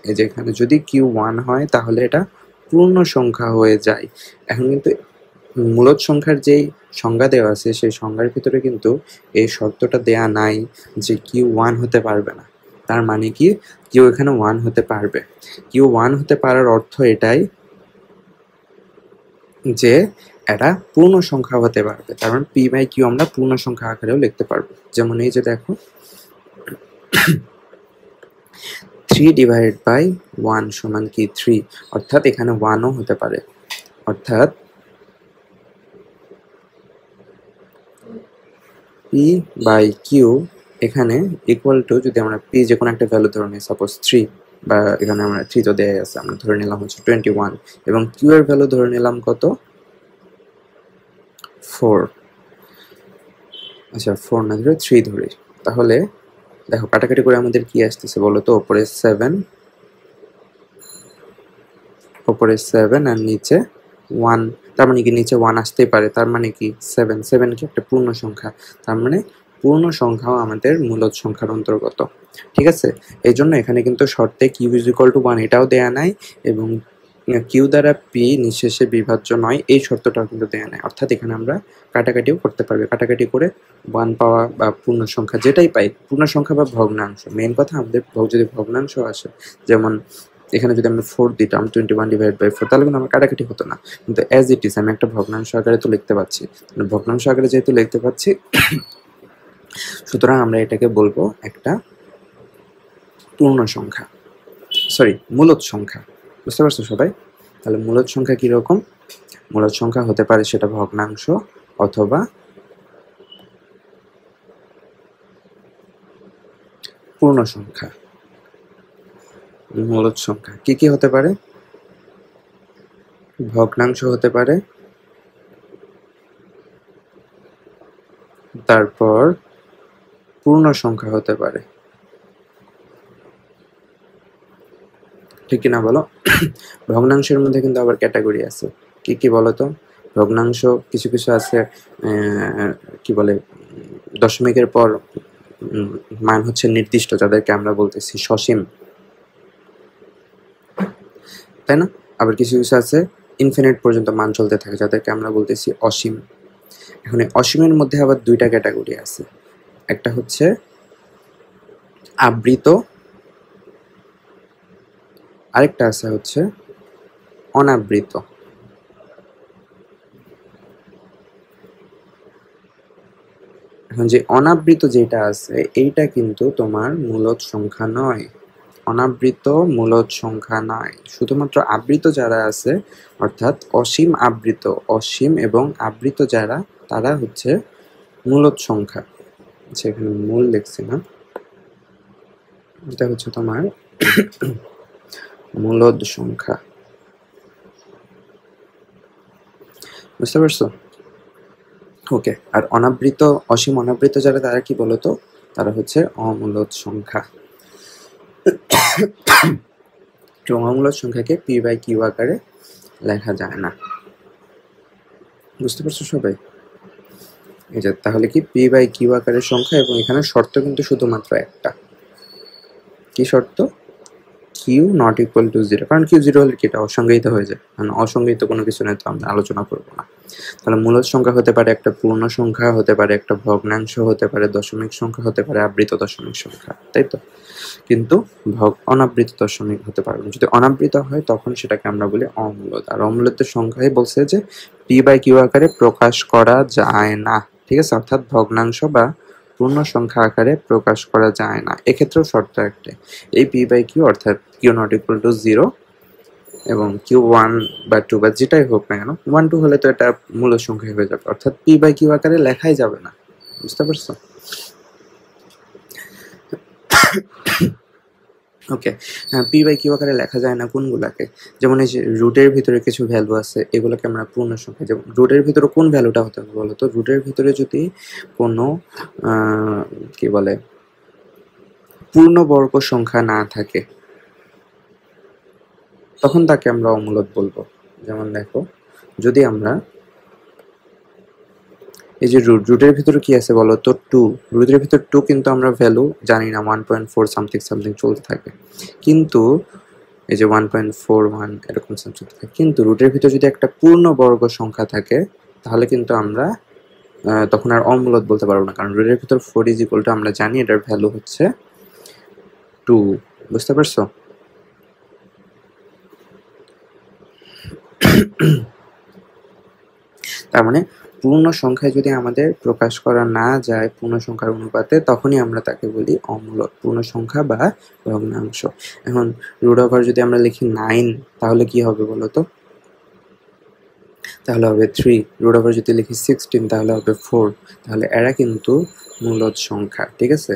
এই যে এখানে যদি কিউ 1 হয় তাহলে এটা পূর্ণ সংখ্যা হয়ে যায়। এখন কিন্তু মূলদ সংখ্যার যেই সংজ্ঞা দেওয়া আছে সেই সংজ্ঞার ভিতরে কিন্তু এই শর্তটা দেয়া নাই যে কিউ 1 হতে পারবে না। তার মানে কি, কিউ এখানে 1 হতে পারবে। কিউ 1 হতে পারার অর্থ এটাই যে এটা পূর্ণ সংখ্যা হতে পারবে, কারণ p/q আমরা পূর্ণ সংখ্যা আকারেও লিখতে পারবো। যেমন এই যে দেখো 3/1 সমান কি 3, অর্থাৎ এখানে 1ও হতে পারে, অর্থাৎ p/q এখানে ইকুয়াল টু, যদি আমরা p যে কোনো একটা ভ্যালু ধরে নিই, সাপোজ 3, বা এখানে আমরা 3 তো দেয়া আছে, আমরা ধরে নিলাম হচ্ছে 21 এবং q এর ভ্যালু ধরে নিলাম কত? 4। আচ্ছা 4 না ধরে 3 ধরি, তাহলে দেখো কাটাকাটি করে আমাদের কি আসতেছে বলো তো? উপরে 7, উপরে 7 আর নিচে 1, তার মানে কি নিচে 1 আসতেই পারে, তার মানে কি 7, 7 কি একটা পূর্ণ সংখ্যা, তার মানে পূর্ণ সংখ্যাও আমাদের মূলদ সংখ্যার অন্তর্গত। ঠিক আছে, এই জন্য এখানে কিন্তু শর্তে কিউ ইজ ইকুয়াল টু 1 এটাও দেয়া নাই, এবং কিউ দ্বারা পি নিঃশেষে বিভাজ্য নয় এই শর্তটাও কিন্তু দেয়া নাই, অর্থাৎ এখানে আমরা কাটাকাটিও করতে পারবে, কাটাকাটি করে 1 পাওয়া বা পূর্ণ সংখ্যা যেটাই পাই, পূর্ণ সংখ্যা বা ভগ্নাংশ, মেইন কথা আমাদের যদি ভগ্নাংশ আসে, যেমন এখানে যদি আমরা 4 দিতাম 21/4, তাহলে কিন্তু আমার কাটাকাটি হতো না। কিন্তু অ্যাজ ইট ইজ আমি একটা ভগ্নাংশ আকারে তো লিখতে পাচ্ছি। ভগ্নাংশ আকারে যেহেতু লিখতে পাচ্ছি, সুতরাং আমরা এটাকে বলবো একটা পূর্ণ সংখ্যা, সরি মূলদ সংখ্যা। বুঝতে পারছো সবাই? তাহলে মূলদ সংখ্যা কিরকম? মূলদ সংখ্যা হতে পারে সেটা ভগ্নাংশ অথবা পূর্ণ সংখ্যা। মূলদ সংখ্যা কি কি হতে পারে? ভগ্নাংশ হতে পারে, তারপর পূর্ণ সংখ্যা হতে পারে। ঠিক কিনা বলো? ভগ্নাংশের মধ্যে কিন্তু আবার ক্যাটাগরি আছে। কি কি বলো তো? ভগ্নাংশ কিছু কিছু আছে, কি বলে, দশমিকের পর মান হচ্ছে নির্দিষ্ট, যাদেরকে আমরা বলতেছি সসীম, তাই না? আবার কিছু কিছু আছে ইনফিনিট পর্যন্ত মান চলতে থাকে, যাদেরকে আমরা বলতেছি অসীম। এখন এই অসীমের মধ্যে আবার দুইটা ক্যাটাগরি আছে, একটা হচ্ছে আবৃত, আরেকটা আছে হচ্ছে অনাবৃত। এখন যে অনাবৃত যেটা আছে এইটা কিন্তু তোমার মূলদ সংখ্যা নয়। অনাবৃত মূলদ সংখ্যা নয়, শুধুমাত্র আবৃত যারা আছে, অর্থাৎ অসীম আবৃত, অসীম এবং আবৃত যারা, তারা হচ্ছে মূলদ সংখ্যা। সেখানে মূল লিখছি না, এটা হচ্ছে তোমার মূলদ সংখ্যা। বুঝতে পারছো? ওকে। আর অনাবৃত, অসীম অনাবৃত যারা, তারা কি বলতো? তারা হচ্ছে অমূলদ সংখ্যা। অমূলদ সংখ্যাকে p/q আকারে লেখা যায় না। বুঝতে পারছো সবাই? এই যে তাহলে কি p/q আকারের সংখ্যা, এবং এখানে শর্ত কিন্তু শুধুমাত্র একটা। কি শর্ত? q নট ইকুয়াল টু 0, কারণ q 0 হলে কি এটা অসংজ্ঞায়িত হয়ে যায়, মানে অসংজ্ঞায়িত কোনো কিছু নিয়ে তো আমরা আলোচনা করবো না। তাহলে মূলদ সংখ্যা হতে পারে একটা পূর্ণ সংখ্যা, হতে পারে একটা ভগ্নাংশ, হতে পারে দশমিক সংখ্যা, হতে পারে আবৃত দশমিক সংখ্যা, তাই তো? কিন্তু অনাবৃত দশমিক হতে পারবে না। যদি অনাবৃত হয় তখন সেটাকে আমরা বলি অমূলদ। আর অমূলদের সংখ্যাই বলছে যে p/q আকারে প্রকাশ করা যায় না, ঠিক আছে? অর্থাৎ ভগ্নাংশ বা পূর্ণ সংখ্যা আকারে প্রকাশ করা যায় না। এক্ষেত্রেও শর্ত একটাই, এই p/q অর্থাৎ q নট ইকুয়াল টু 0 এবং q1 বা 2 বা যেটাই হোক না কেন, 1 2 হলে তো এটা মূলদ সংখ্যা হয়ে যাবে, অর্থাৎ p/q আকারে লেখাই যাবে না। বুঝতে পারছো? ওকে। p/q আকারে লেখা যায় না কোনগুলাকে? যেমন এই যে রুটের ভিতরে কিছু ভ্যালু আছে, এগুলোকে আমরা পূর্ণ সংখ্যা, যেমন রুটের ভিতরে কোন ভ্যালুটা হতে হবে বলতো? রুটের ভিতরে যদি কোনো কি বলে পূর্ণবর্গ সংখ্যা না থাকে, তখন তাকে আমরা অমূলদ বলবো। যেমন দেখো, যদি আমরা এই যে রুটের ভিতরে কি আছে বলো তো? 2। রুটের ভিতর 2 কিন্তু আমরা ভ্যালু জানি না, 1.4 সামথিং সামথিং চলতে থাকে, কিন্তু এই যে 1.41 এরকম সামথিং থাকে। কিন্তু রুটের ভিতর যদি একটা পূর্ণবর্গ সংখ্যা থাকে, তাহলে কিন্তু আমরা তখন আর অমূলদ বলতে পারবো না, কারণ রুটের ভিতর 4 ইজ ইকুয়াল টু আমরা জানি এটার ভ্যালু হচ্ছে 2। বুঝতে পারছো? তার মানে পূর্ণ সংখ্যায় যদি আমাদের প্রকাশ করা না যায় পূর্ণ সংখ্যার অনুপাতে, তখনই আমরা তাকে বলি অমূলদ পূর্ণ সংখ্যা বা ভগ্নাংশ। এখন রুট ওভার যদি আমরা লিখি 9, তাহলে কি হবে বলো তো? তাহলে হবে 3। রুট ওভার যদি লিখি 16, তাহলে হবে 4। তাহলে এরা কিন্তু মূলদ সংখ্যা, ঠিক আছে?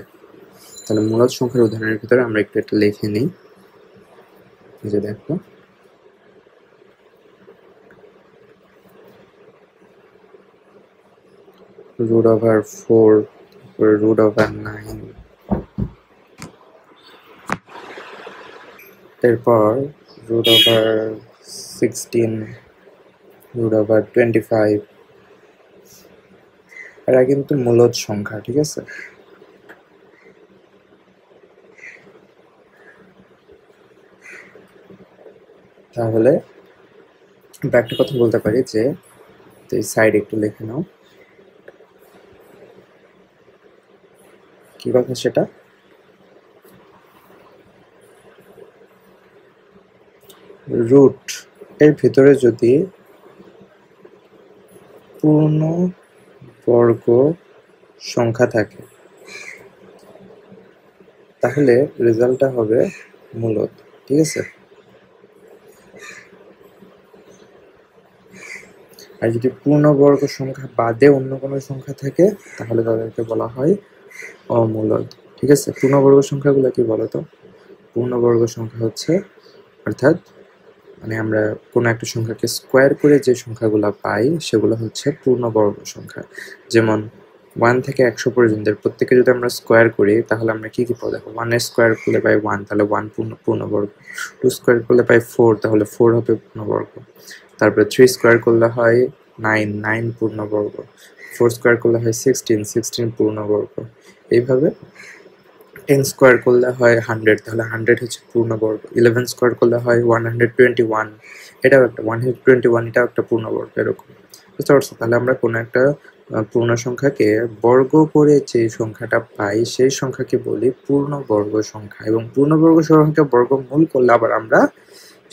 তাহলে মূলদ সংখ্যার উদাহরণের ভিতরে আমরা একটু এটা লিখে নিই। এই যে দেখো, root over 4, root over 9, এরপর root over 16, root over 25, এরা কিন্তু মূলদ সংখ্যা, ঠিক আছে? তাহলে আমরা একটা কথা বলতে পারি যে, এই সাইড একটু লিখে নাও, কি কথা সেটা? রুট এর ভিতরে যদি পূর্ণ বর্গ সংখ্যা থাকে তাহলে রেজাল্টটা হবে মূলদ। ঠিক আছে, আর যদি পূর্ণবর্গ সংখ্যা বাদে অন্য কোনো সংখ্যা থাকে তাহলে তাদেরকে বলা হয় অমূলদ। ঠিক আছে, পূর্ণবর্গ সংখ্যাগুলো কি বলতো? পূর্ণবর্গ সংখ্যা হচ্ছে, অর্থাৎ মানে আমরা কোনো একটা সংখ্যাকে স্কোয়ার করে যে সংখ্যাগুলো পাই সেগুলো হচ্ছে পূর্ণবর্গ সংখ্যা। যেমন 1 থেকে 100 পর্যন্তের প্রত্যেকে যদি আমরা স্কোয়ার করি তাহলে আমরা কি কি পাবো? দেখো, 1 এর স্কোয়ার করলে পাই 1, তাহলে 1 পূর্ণবর্গ। 2 স্কোয়ার করলে পাই 4, তাহলে 4 হবে পূর্ণবর্গ। তারপরে 3 স্কোয়ার করলে হয় 9, 9 পূর্ণবর্গ। 4 স্কোয়ার করলে হয় 16, 16 পূর্ণবর্গ। এইভাবে 10 স্কোয়ার করলে হয় 100, তাহলে 100 হচ্ছে পূর্ণবর্গ। 11 স্কোয়ার করলে হয় 121, এটাও একটা 121, এটাও একটা পূর্ণবর্গ। এরকম বুঝতে পারছো? তাহলে আমরা কোনো একটা পূর্ণ সংখ্যাকে বর্গ করে যে সংখ্যাটা পাই সেই সংখ্যাকে বলি পূর্ণবর্গ সংখ্যা, এবং পূর্ণবর্গ সংখ্যাকে বর্গমূল করলে আবার আমরা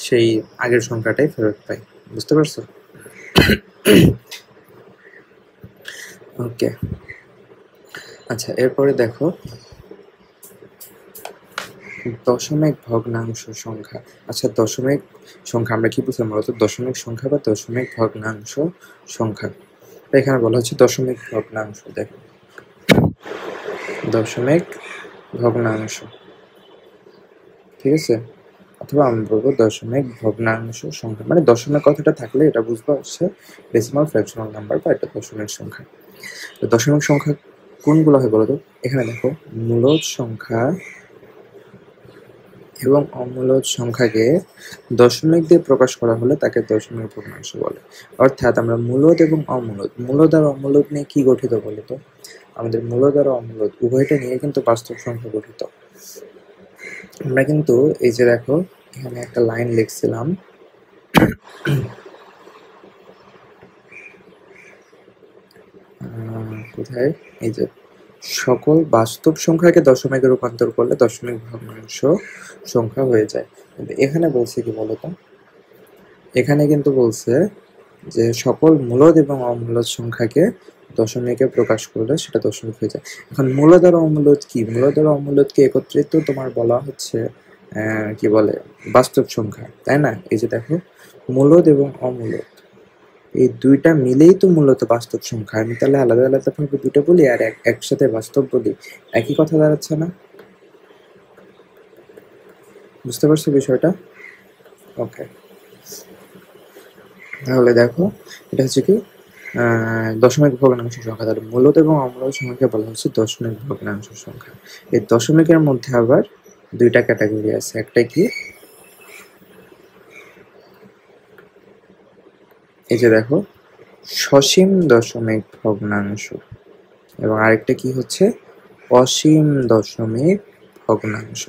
সেই আগের সংখ্যাটাই ফেরত পাই। বুঝতে পারছো? ওকে, আচ্ছা, এরপরে দেখো দশমিক ভগ্নাংশ সংখ্যা। আচ্ছা, দশমিক সংখ্যা আমরা কি বুঝলাম বলতো? দশমিক সংখ্যা বা দশমিক ভগ্নাংশ সংখ্যা, এখানে বলা হচ্ছে দশমিক ভগ্নাংশ। দেখো, দশমিক ভগ্নাংশ, ঠিক আছে, অথবা আমি বলবো দশমিক ভগ্নাংশ সংখ্যা। মানে দশমিক কথাটা থাকলে এটা বুঝবো হচ্ছে ডেসিমাল ফ্র্যাকশনাল নাম্বার বা এটা দশমিক সংখ্যা। তো দশমিক সংখ্যা কোনগুলো হয় বলতো? এখানে দেখো, মূলদ সংখ্যা এবং অমূলদ সংখ্যাকে দশমিক দিয়ে প্রকাশ করা হলে তাকে দশমিক ভগ্নাংশ বলে। অর্থাৎ আমরা মূলদ এবং অমূলদ, মূলদ আর অমূলদ নিয়ে কি গঠিত বলতো? আমাদের মূলদ আর অমূলদ উভয়টা নিয়ে কিন্তু বাস্তব সংখ্যা গঠিত। আমরা কিন্তু এই যে দেখো, এখানে একটা লাইন লিখছিলাম, কোথায়, এই যে সকল বাস্তব সংখ্যাকে দশমিকে রূপান্তর করলে দশমিক ভগ্নাংশ সংখ্যা হয়ে যায়। কিন্তু এখানে বলছে কি বলতো? এখানে কিন্তু বলছে যে সকল মূলদ এবং অমূলদ সংখ্যাকে দশমিকে প্রকাশ করলে সেটা দশমিক হয়ে যায়। এখন মূলদ আর অমূলদ কি? মূলদ আর অমূলদকে একত্রিত তোমার বলা হচ্ছে কি বলে, বাস্তব সংখ্যা, তাই না? এই যে দেখো, মূলদ এবং অমূলদ এই দুইটা মিলেই তো মূলত বাস্তব সংখ্যা। আমি তাহলে আলাদা আলাদা ভাবে দুটো বলি আর একসাথে বাস্তব বলি, একই কথা দাঁড়াচ্ছে না? বুঝতে পারছো বিষয়টা? ওকে, তাহলে দেখো, এটা হচ্ছে কি দশমিক ভগ্নাংশ সংখ্যা। তাহলে মূলদ এবং অমূলদ সংখ্যাকে বলা হচ্ছে দশমিক ভগ্নাংশ সংখ্যা। এই দশমিকের মধ্যে আবার দুইটা ক্যাটাগরি আছে। একটা কি, এই যে দেখো, সসীম দশমিক ভগ্নাংশ, এবং আরেকটা কি হচ্ছে অসীম দশমিক ভগ্নাংশ।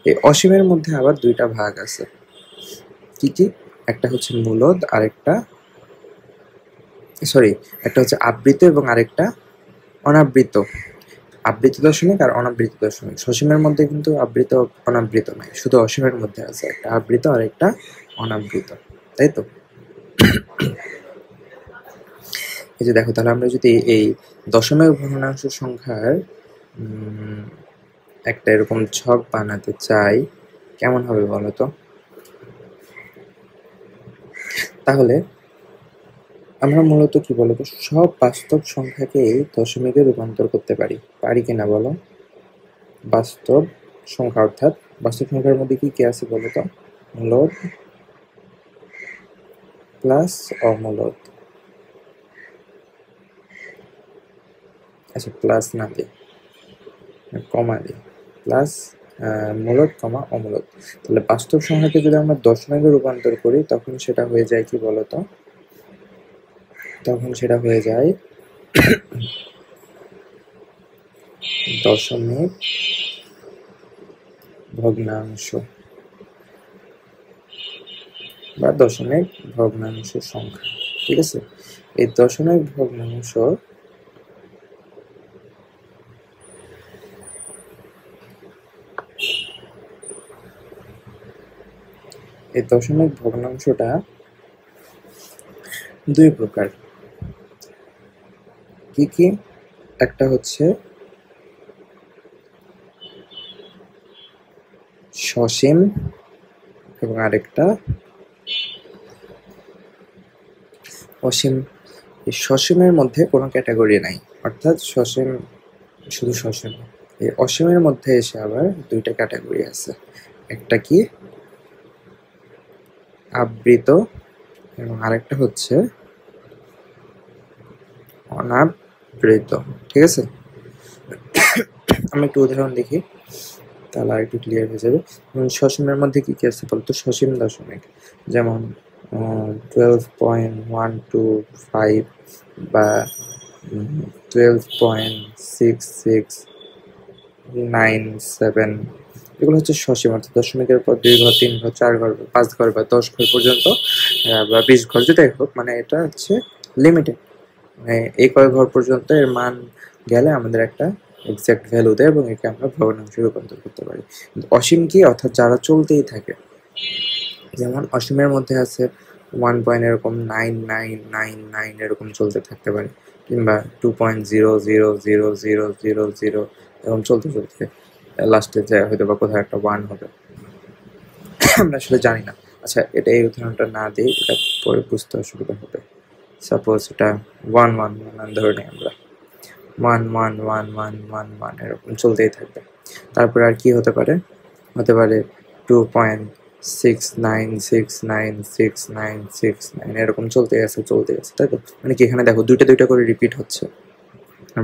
এই অসীমের মধ্যে আবার দুইটা ভাগ আছে। কি কি? একটা হচ্ছে মূলদ, আরেকটা সরি, একটা হচ্ছে আবৃত এবং আরেকটা অনাবৃত। আবৃত দশমিক আর অনাবৃত দশমিক। সসীমের মধ্যে কিন্তু আবৃত অনাবৃত নাই, শুধু অসীমের মধ্যে আছে একটা আবৃত আর একটা অনাবৃত, তাই তো? এই যে দেখো, তাহলে আমরা যদি এই দশমিক ভগ্নাংশ সংখ্যার একটা এরকম ছক বানাতে চাই, কেমন হবে বলতো? তাহলে আমরা মূলত কি বলতো, সব বাস্তব সংখ্যাকে দশমিকে রূপান্তর করতে পারি, পারি কিনা বলো? বাস্তব সংখ্যা, অর্থাৎ বাস্তব সংখ্যার মধ্যে কি কি আছে বলতো? মূলদ প্লাস অমূলদ। আচ্ছা, প্লাস না দিই, কমা দিই, প্লাস মূলদ কমা অমূলদ। তাহলে বাস্তব সংখ্যাকে যদি আমরা দশমিকে রূপান্তর করি তখন সেটা হয়ে যায় কি বলতো? তখন সেটা হয়ে যায় দশমিক ভগ্নাংশ বা দশমিক ভগ্নাংশ সংখ্যা। ঠিক আছে, এই দশমিক ভগ্নাংশ এই দশমিক ভগ্নাংশটা দুই প্রকার। কি কি? একটা হচ্ছে সসীম এবং আরেকটা অসীম। এই সসীমের মধ্যে কোনো ক্যাটাগরি নাই, অর্থাৎ সসীম শুধু সসীম। এই অসীমের মধ্যে এসে আবার দুইটা ক্যাটাগরি আছে, একটা কি আবৃত এবং আরেকটা হচ্ছে অনাবৃত। ঠিক আছে, আমি একটু উদাহরণ দেখি, তাহলে আর একটু ক্লিয়ার হয়ে যাবে। সসীমের মধ্যে কি কি আছে বলতো? সসীম দশমিক, যেমন 12.125 বা 12.6697, এগুলো হচ্ছে সসীম, অর্থাৎ দশমিকের পর 2 ঘর, 3 ঘর, 4 ঘর, 5 ঘর বা 10 ঘর পর্যন্ত, বা 20 ঘর যেটাই হোক, মানে এটা হচ্ছে লিমিটেড। মানে এই কয় ঘর পর্যন্ত এর মান গেলে আমাদের একটা এক্সাক্ট ভ্যালু দেয় এবং একে আমরা ভগ্নাংশে রূপান্তর করতে পারি। কিন্তু অসীম কি? অর্থাৎ যারা চলতেই থাকে, যেমন অসীমের মধ্যে আছে 1 এরকম চলতে থাকতে পারে, কিংবা 2.0000000 এরকম চলতে চলতে লাস্টে যায় হয়তো বা কোথাও একটা 1 হবে। আমরা আসলে জানি না। আচ্ছা, এটা এই উদাহরণটা না দিই, এটা পরে বুঝতে অসুবিধা হবে। সাপোজ এটা 1 ধরে নিই আমরা, 1 এরকম চলতেই থাকবে। তারপরে আর কি হতে পারে? হতে পারে 2.69696969 এরকম চলতে আছে, তাই তো? মানে কি এখানে দেখো দুইটা দুইটা করে রিপিট হচ্ছে,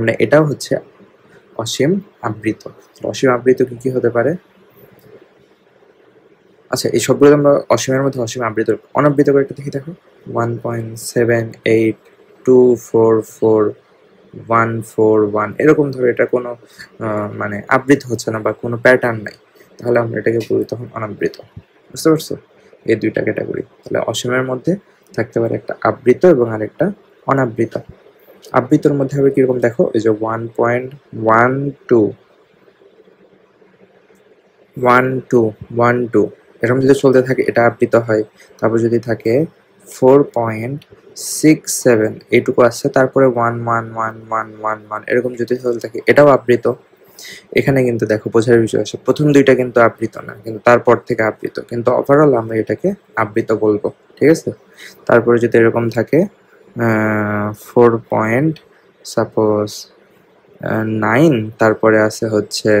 মানে এটাও হচ্ছে অসীম আবৃত। অসীম আবৃত কি কি হতে পারে? আচ্ছা, এই সবগুলো আমরা অসীমের মধ্যে অসীম আবৃত, অনাবৃত করে একটু দেখি। দেখো 1.78244 141 এরকম ধরে, এটা কোনো মানে আবৃত হচ্ছে না বা কোনো প্যাটার্ন নাই, তাহলে আমরা এটাকে বলি তখন অনাবৃত। বুঝতে পারছো? এই দুইটা ক্যাটাগরি। তাহলে অসীমের মধ্যে থাকতে পারে একটা আবৃত এবং আরেকটা অনাবৃত। আবৃতর মধ্যে হবে কিরকম দেখো, এই যে 1.12 এরকম যদি চলতে থাকে এটা আবৃত হয়। তারপর যদি থাকে 4.67 এইটুকু আসছে, তারপরে 1 এরকম যদি চলতে থাকে এটাও আবৃত। এখানে কিন্তু দেখো বোঝার বিষয় আছে, প্রথম দুইটা কিন্তু আবৃত না, কিন্তু তারপর থেকে আবৃত, কিন্তু ওভারঅল আমরা এটাকে আবৃত বলবো। ঠিক আছে, তারপরে যদি এরকম থাকে 4.9, তারপরে আছে হচ্ছে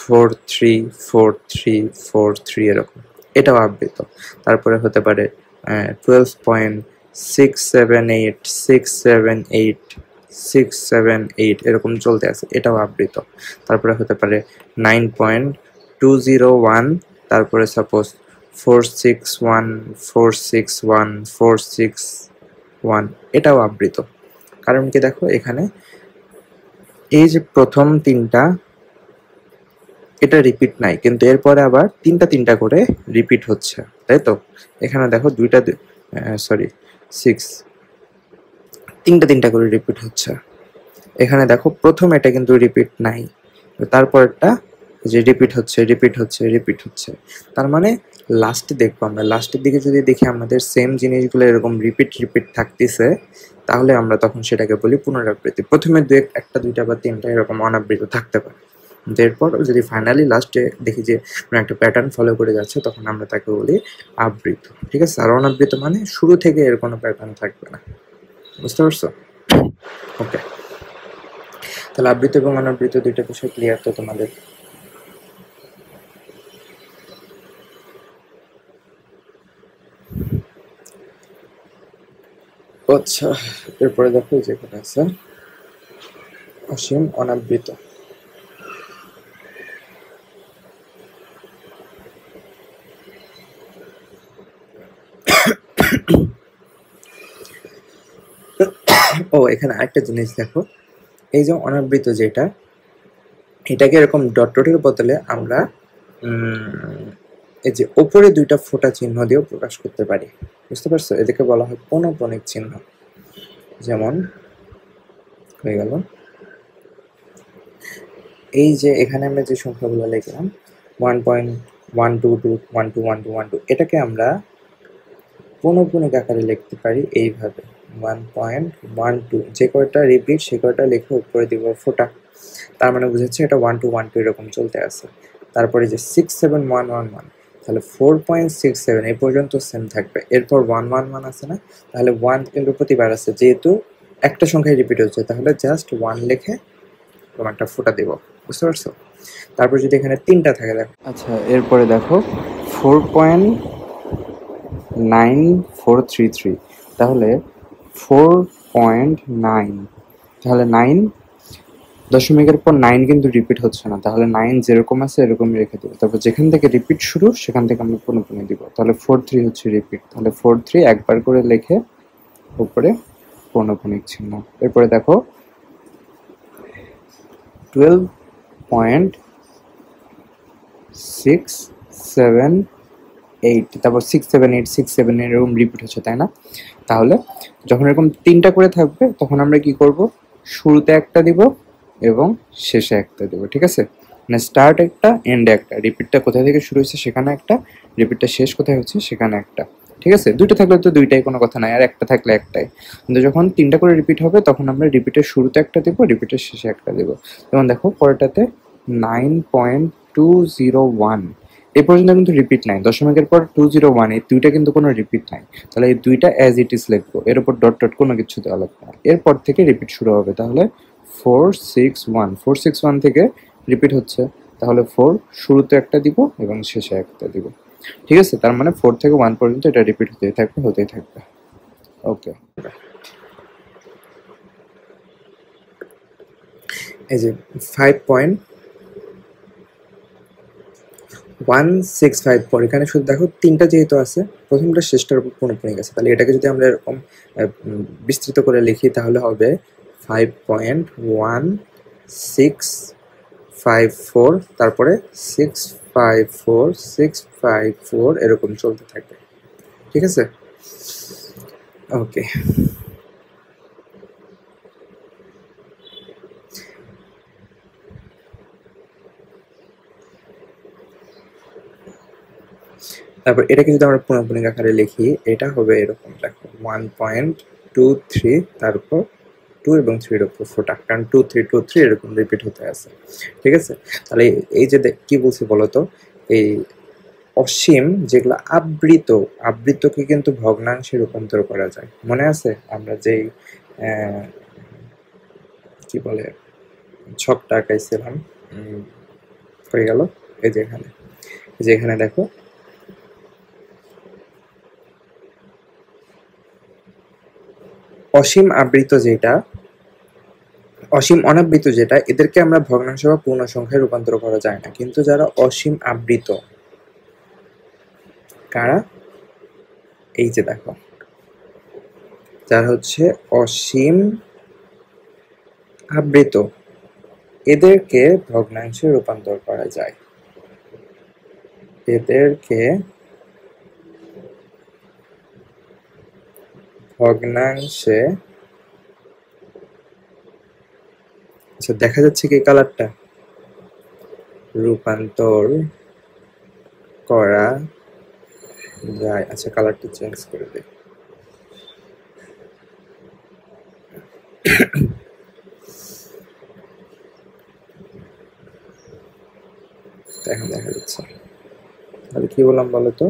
434343 এরকম, এটাও আবৃত। তারপরে হতে পারে 12.678 এরকম চলতে আছে, এটাও আবৃত। তারপরে হতে পারে 9.201, তারপরে সাপোজ 461 এটাও আবৃত। কারণ কি দেখো, এখানে এই যে প্রথম তিনটা এটা রিপিট নাই, কিন্তু এরপরে আবার তিনটা তিনটা করে রিপিট হচ্ছে, তাই তো? এখানে দেখো তিনটা তিনটা করে রিপিট হচ্ছে। এখানে দেখো প্রথম এটা কিন্তু রিপিট নাই, তারপরটা যে রিপিট হচ্ছে। তার মানে লাস্টে দেখবো, আমরা লাস্টের দিকে যদি দেখি আমাদের সেম জিনিসগুলো এরকম রিপিট থাকতেছে, তাহলে আমরা তখন সেটাকে বলি পুনরাবৃত্তি। প্রথমে একটা দুইটা বা তিনটা এরকম অনাবৃত থাকতে পারে, এরপর যদি ফাইনালি লাস্টে দেখি যে একটা প্যাটার্ন ফলো করে যাচ্ছে, তখন আমরা তাকে বলি আবৃত। ঠিক আছে, আর অনাবৃত মানে শুরু থেকে এর কোনো প্যাটার্ন থাকবে না। বুঝতে পারছো? ওকে, তাহলে আবৃত এবং অনাবৃত দুইটা বিষয় ক্লিয়ার তো তোমাদের? আচ্ছা, এরপরে দেখো যেখানে আছে অসীম অনাবৃত। ও, এখানে আরেকটা জিনিস দেখো, এই যে অনাবৃত যেটা, এটাকে এরকম ডট ডটের বদলে আমরা এই যে ওপরে দুইটা ফোঁটা চিহ্ন দিয়েও প্রকাশ করতে পারি। বুঝতে পারছো? এদেরকে বলা হয় পৌনঃপুনিক চিহ্ন। যেমন হয়ে গেল এই যে এখানে আমরা যে সংখ্যাগুলো লিখলাম 1. 1 2 2 1 2 1 2 1 2 এটাকে আমরা পৌনঃপুনিক আকারে লিখতে পারি এইভাবে 1.12 যে কয়টা রিপিট সে কয়টা লিখে উপরে দিব ফোঁটা, তার মানে বুঝাচ্ছে এটা 1 2 1 2 এরকম চলতে আছে। তারপরে যে 6 7 1 1 1 তাহলে 4.67 এই পর্যন্ত সেম থাকবে। এরপর 1 1 1 আছে না, তাহলে 1 কিন্তু প্রতিবার আছে, যেহেতু একটা সংখ্যায় রিপিট হচ্ছে তাহলে জাস্ট 1 লিখে তোমার একটা ফোঁটা দিব, বুঝতে পারছো? তারপর যদি এখানে 3টা থাকে দেখো, আচ্ছা এরপরে দেখো 4.9433, তাহলে 4.9, তাহলে 9 দশমিকের পর 9 কিন্তু রিপিট হচ্ছে না, তাহলে 9 যেরকম আছে এরকমই রেখে দেবো। তারপর যেখান থেকে রিপিট শুরু সেখান থেকে আমরা পুনঃপুনি দিব, তাহলে 43 হচ্ছে রিপিট, তাহলে 43 একবার করে লিখে উপরে পৌনঃপুনিক চিহ্ন। এরপরে দেখো 12.678, তারপর 678 678 এরকম রিপিট হচ্ছে, তাই না? তাহলে যখন এরকম 3টা করে থাকবে তখন আমরা কি করব, শুরুতে একটা দিব এবং শেষে একটা দেবো, ঠিক আছে? মানে স্টার্ট একটা, এন্ড একটা, রিপিটটা কোথায় থেকে শুরু হচ্ছে সেখানে একটা, রিপিটটা শেষ কোথায় হচ্ছে সেখানে একটা, ঠিক আছে? দুইটা থাকলে তো দুইটাই, কোনো কথা নাই, আর একটা থাকলে একটাই। কিন্তু যখন 3টা করে রিপিট হবে তখন আমরা রিপিটের শুরুতে একটা দেবো, রিপিটের শেষে একটা দেবো। যেমন দেখো পরেরটাতে 9.201, এই পর্যন্ত কিন্তু রিপিট নাই, দশমিকের পর 201, এই দুইটা কিন্তু কোনো রিপিট নাই, তাহলে এই দুইটা অ্যাজ ইট ইজ লিখবো, এর উপর ডট ডট কোনো কিছু দেওয়া লাগবে না। এরপর থেকে রিপিট শুরু হবে, তাহলে 461 থেকে রিপিট হচ্ছে, তাহলে 4 শুরুতে একটা দিব এবং শেষে একটা দিব, ঠিক আছে? তার মানে 4 থেকে 1 পর্যন্ত এটা রিপিট হতেই থাকবে। ওকে, এই যে 5.165, এখানে শুধু দেখো 3টা যেহেতু আছে, প্রথমটা শেষটার উপর পুনঃপুনিক আছে, তাহলে এটাকে যদি আমরা এরকম বিস্তৃত করে লিখি তাহলে হবে 5.1654, তারপরে 654 এরকম চলতে থাকবে, ঠিক আছে? ওকে, তারপর এটাকে যদি আমরা পুনঃপুনিক আকারে লিখি এটা হবে এরকম, দেখো 1.23, তারপর 2 এবং 3 এর উপর ফোঁটা, কারণ 2 3 2 3 এরকম রিপিট হতে আছে, ঠিক আছে? তাহলে এই যে কি বলছি বলতো, এই অসীম যেগুলো আবৃতকে কিন্তু ভগ্নাংশে রূপান্তর করা যায়। মনে আছে আমরা যেই কি বলে ছকটা আঁকাইছিলাম, হয়ে গেল এই যে এখানে দেখো অসীম আবৃত যেটা, অসীম অনাবৃত যেটা, এদেরকে আমরা ভগ্নাংশ বা পূর্ণ সংখ্যায় রূপান্তর করা যায় না, কিন্তু যারা অসীম আবৃত, কারা? এই যে দেখো, যারা হচ্ছে অসীম আবৃত, এদেরকে ভগ্নাংশে রূপান্তর করা যায়, এদেরকে ভগ্নাংশে, আচ্ছা দেখা যাচ্ছে কি কালারটা, রূপান্তর করা যায়। আচ্ছা কালারটা চেঞ্জ করে দিই, এখন দেখা যাচ্ছে। তাহলে কি বললাম বলো তো,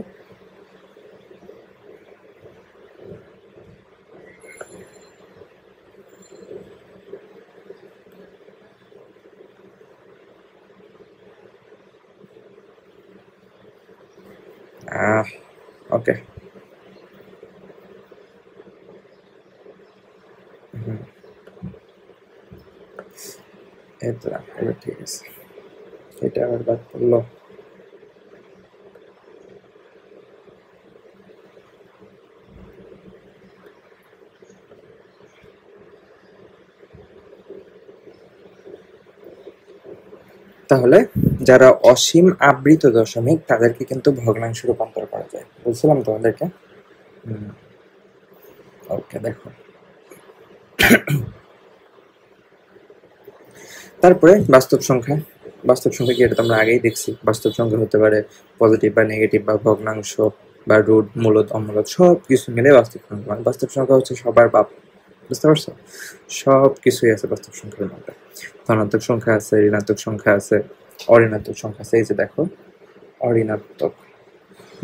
ওকে, এটা এবার ঠিক আছে, এটা আবার বাদ পড়লো। তাহলে যারা অসীম আবৃত দশমিক তাদেরকে কিন্তু ভগ্নাংশে রূপান্তর করা যায়, বলছিলাম তোমাদেরকে। ওকে, দেখো তারপরে বাস্তব সংখ্যা, বাস্তব সংখ্যা কি, এটা তো আমরা আগেই দেখছি। বাস্তব সংখ্যা হতে পারে পজিটিভ বা নেগেটিভ বা ভগ্নাংশ বা রুট, মূলদ, অমূলদ, সব কিছু মিলে বাস্তব সংখ্যা। মানে বাস্তব সংখ্যা হচ্ছে সবার বাপ, বুঝতে পারছো? সব কিছুই আছে বাস্তব সংখ্যার মধ্যে। ধনাত্মক সংখ্যা আছে, ঋণাত্মক সংখ্যা আছে, অঋণাত্মক সংখ্যা আছে। এই যে দেখো, অঋণাত্মক,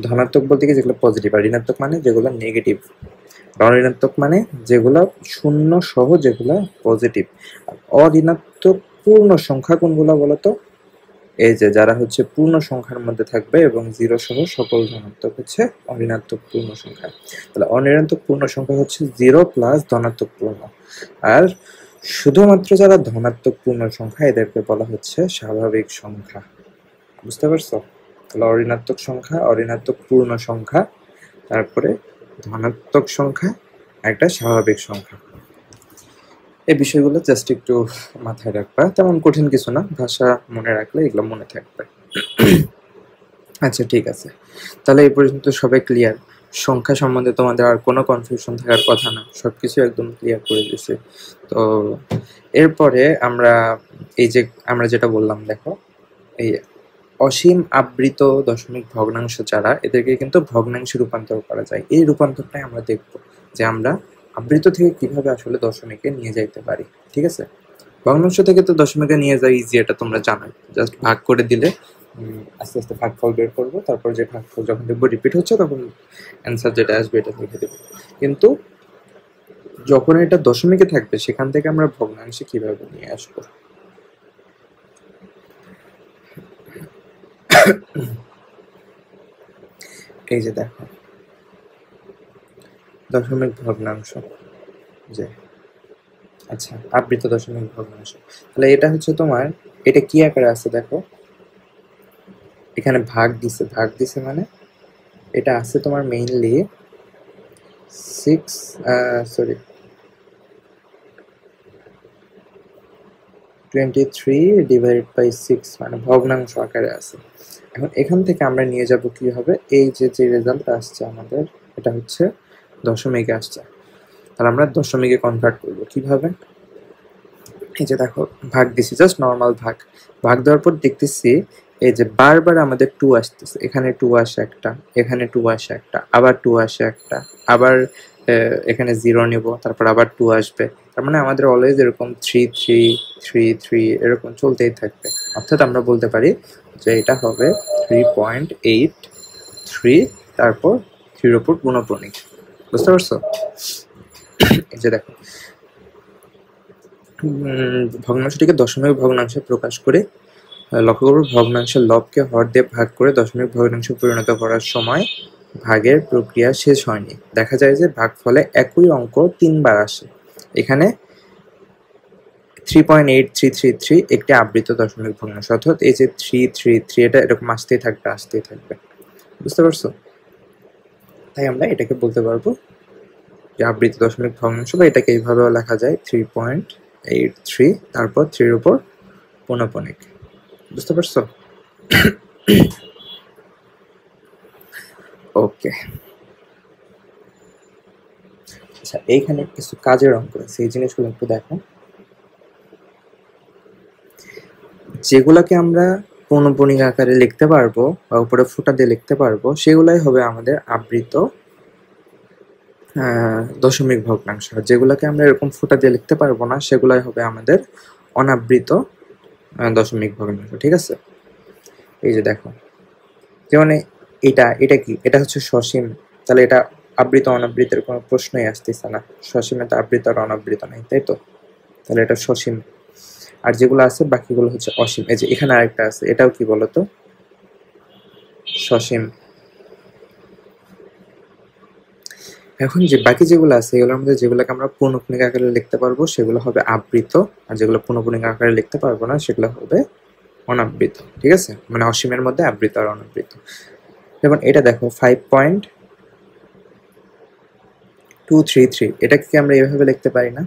ধনাত্মক বলতে কি যেগুলো পজিটিভ, আর ঋণাত্মক মানে যেগুলো নেগেটিভ, অঋণাত্মক মানে যেগুলো শূন্য সহ যেগুলো পজিটিভ। অঋণাত্মক পূর্ণ সংখ্যা কোনগুলো বলতো? এই যে যারা হচ্ছে পূর্ণ সংখ্যার মধ্যে থাকবে এবং জিরো সহ সকল ধনাত্মক হচ্ছে অঋণাত্মক পূর্ণ সংখ্যা। তাহলে অঋণাত্মক পূর্ণ সংখ্যা হচ্ছে জিরো প্লাস ধনাত্মক পূর্ণ, আর শুধুমাত্র যারা ধনাত্মক পূর্ণ সংখ্যা এদেরকে বলা হচ্ছে স্বাভাবিক সংখ্যা, বুঝতে পারছো? তাহলে অঋণাত্মক সংখ্যা, অঋণাত্মক পূর্ণ সংখ্যা, তারপরে ধনাত্মক সংখ্যা, একটা স্বাভাবিক সংখ্যা। এই বিষয়গুলো জাস্ট একটু মাথায় রাখবা, তেমন কঠিন কিছু না, ভাষা মনে রাখলে এগুলো মনে থাকবে। আচ্ছা ঠিক আছে, তাহলে এই পর্যন্ত সবাই ক্লিয়ার? সংখ্যা সম্বন্ধে তোমাদের আর কোনো কনফিউশন থাকার কথা না, সবকিছু একদম ক্লিয়ার করে দিয়েছে। তো এরপরে আমরা এই যে আমরা যেটা বললাম, দেখো এই অসীম আবৃত দশমিক ভগ্নাংশ যারা, এদেরকে কিন্তু ভগ্নাংশে রূপান্তর করা যায়। এই রূপান্তরটাই আমরা দেখব যে আমরা আবৃত থেকে কিভাবে আসলে দশমিকে নিয়ে যাইতে পারি। ঠিক আছে, ভগ্নাংশ থেকে তো দশমিকে নিয়ে যাওয়া ইজি, এটা তোমরা জানোই। জাস্ট ভাগ করে দিলে আস্তে আস্তে ভাগফল বের করবো, তারপর যে ভাগফল যখন দেখবো রিপিট হচ্ছে তখন অ্যান্সার যেটা আসবে এটা লিখে দেবো। কিন্তু যখন এটা দশমিকে থাকবে সেখান থেকে আমরা ভগ্নাংশে কিভাবে নিয়ে আসবো, এই যে দেখো দশমিক ভগ্নাংশ, যে আচ্ছা আবৃত দশমিক ভগ্নাংশ, তাহলে এটা হচ্ছে তোমার, এটা কি আকারে আছে দেখো, এখানে ভাগ দিছে, ভাগ দিছে মানে এটা আছে তোমার মেইনলি 23 ডিভাইডেড বাই 6, মানে ভগ্নাংশ আকারে আছে। এখন এখান থেকে আমরা নিয়ে যাব কি হবে, এই যে যে রেজাল্ট আসছে আমাদের, এটা হচ্ছে দশমিকে আসছে, তাহলে আমরা দশমিকে কনভার্ট করব কিভাবে। এই যে দেখো ভাগ দিছি, জাস্ট নর্মাল ভাগ, ভাগ দেওয়ার পর দেখতেছি এই যে বারবার আমাদের 2 আসতেছে, এখানে 2 আসে একটা, এখানে 2 আসে একটা, আবার 2 আসে একটা, আবার এখানে 0 নিব, তারপর আবার 2 আসবে। তার মানে আমাদের অলওয়েজ এরকম 3 3 3 3 এরকম চলতেই থাকবে। অর্থাৎ আমরা বলতে পারি যে এটা হবে 3.83, তারপর 3 উপর গুণপণিক, বুঝতে পারছো? এই যে দেখো ভগ্নাংশটিকে দশমিক ভগ্নাংশে প্রকাশ করে, লক্ষ্য করবো ভগ্নাংশের লবকে হর দিয়ে ভাগ করে দশমিক ভগ্নাংশে পরিণত করার সময় ভাগের প্রক্রিয়া শেষ হয়নি। দেখা যায় যে ভাগফলে একই অঙ্ক 3 বার আসে। এখানে 3.8333 একটি আবৃত দশমিক ভগ্নাংশ, অর্থাৎ এই যে 333 এটা এরকম আসতেই থাকবে, আসতেই থাকবে, বুঝতে পারছো? তাই আমরা এটাকে বলতে পারবো যে আবৃত দশমিক ভগ্নাংশ, বা এটাকে এইভাবেও লেখা যায় 3.83, তারপর 3 এর উপর পৌনঃপুনিক, বুঝতে পারছো? ওকে, আচ্ছা এইখানে কিছু কাজের অঙ্ক আছে, এই জিনিসগুলো একটু দেখো। যেগুলাকে আমরা পৌনঃপুনিক আকারে লিখতে পারবো বা উপরে ফুটা দিয়ে লিখতে পারবো, সেগুলাই হবে আমাদের আবৃত দশমিক ভগ্নাংশ। যেগুলোকে আমরা এরকম ফুটা দিয়ে লিখতে পারবো না, সেগুলাই হবে আমাদের অনাবৃত দশমিক ভগ্নাংশ। ঠিক আছে, এই যে দেখো, যেমন এটা, এটা কি, এটা হচ্ছে সসীম, তাহলে এটা আবৃত অনাবৃতের কোনো প্রশ্নই আসতেছে না, সসীমে তো আবৃত আর অনাবৃত নাই, তাই তো? তাহলে এটা সসীম। আর যেগুলো আছে বাকিগুলো হচ্ছে অসীম। এই যে এখানে আরেকটা আছে, এটাও কি বলতো, সসীম। এখন যে বাকি যেগুলো আছে এগুলোর মধ্যে যেগুলোকে আমরা পৌনঃপুনিক আকারে লিখতে পারবো সেগুলো হবে আবৃত, আর যেগুলো পৌনঃপুনিক আকারে লিখতে পারবো না সেগুলো হবে অনাবৃত। ঠিক আছে, মানে অসীমের মধ্যে আবৃত আর অনাবৃত। যেমন এটা দেখো 5.233, এটাকে কি আমরা এভাবে লিখতে পারি না?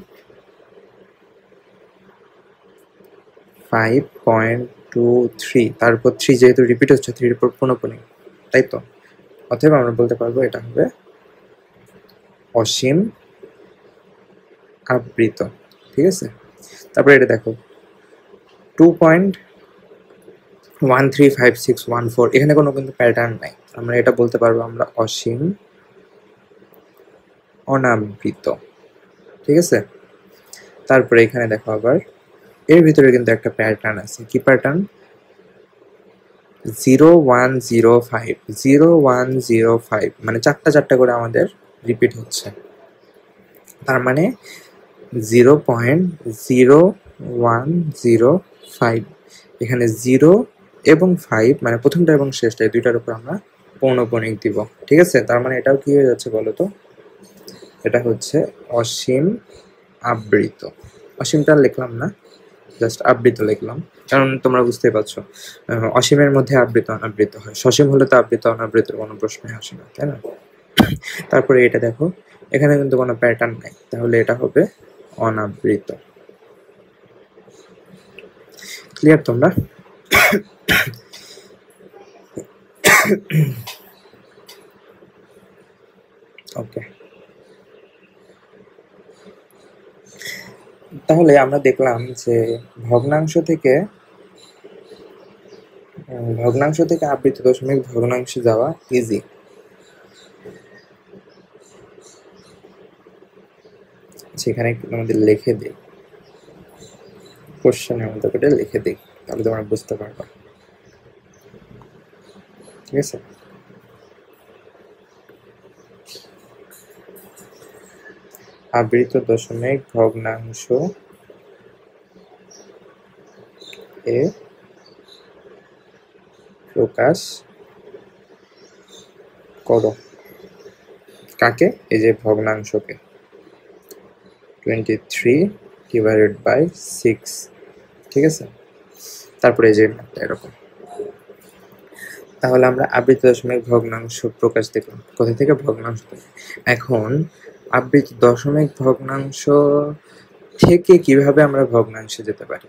5.23, তারপর 3 যেহেতু রিপিট হচ্ছে, 3 এর উপর পৌনঃপুনিক, তাই তো? অতএব আমরা বলতে পারবো এটা হবে অসীম আবৃত। ঠিক আছে, তারপরে এটা দেখো 13561 এখানে কোনো কিন্তু প্যাটার্ন নাই, আমরা এটা বলতে পারবো আমরা অসীম অনাবৃত। ঠিক আছে, তারপরে এখানে দেখো আবার এর ভিতরে কিন্তু একটা প্যাটার্ন আছে। কি প্যাটার্ন? 0105 মানে চারটা করে আমাদের রিপিট হচ্ছে, তার মানে 0.0105। এখানে 0 এবং 5 মানে প্রথমটা এবং শেষটা এই দুইটার উপর আমরা পৌনঃপুনিক দিব। ঠিক আছে, তার মানে এটাও কি হয়ে যাচ্ছে বলো তো, এটা হচ্ছে অসীম আবৃত। অসীমটা লিখলাম না, জাস্ট আবৃত লিখলাম, কারণ তোমরা বুঝতেই পারছো অসীমের মধ্যে আবৃত অনাবৃত হয়, সসীম হলে তো আবৃত অনাবৃতের কোনো প্রশ্নই আসে না, তাই না? তারপরে এটা দেখো, এখানে কিন্তু কোনো প্যাটার্ন নাই, তাহলে এটা হবে অনাবৃত। ক্লিয়ার তোমরা? ওকে, তাহলে আমরা দেখলাম যে ভগ্নাংশ থেকে আবৃত দশমিক ভগ্নাংশে যাওয়া ইজি। সেখানে আমাদের লিখে দিই, কোশ্চেনের মতো করে লিখে দিই, তাহলে তোমরা বুঝতে পারবে। ঠিক আছে, আবৃত দশমিক ভগ্নাংশ এ প্রকাশ করো। কাকে? এই যে ভগ্নাংশকে, 23/6। ঠিক আছে, তারপরে এই যে এরকম। তাহলে আমরা আবৃত দশমিক ভগ্নাংশ প্রকাশ দেখলাম কোথা থেকে? ভগ্নাংশ থেকে। এখন আবৃত দশমিক ভগ্নাংশ থেকে কিভাবে আমরা ভগ্নাংশে যেতে পারি?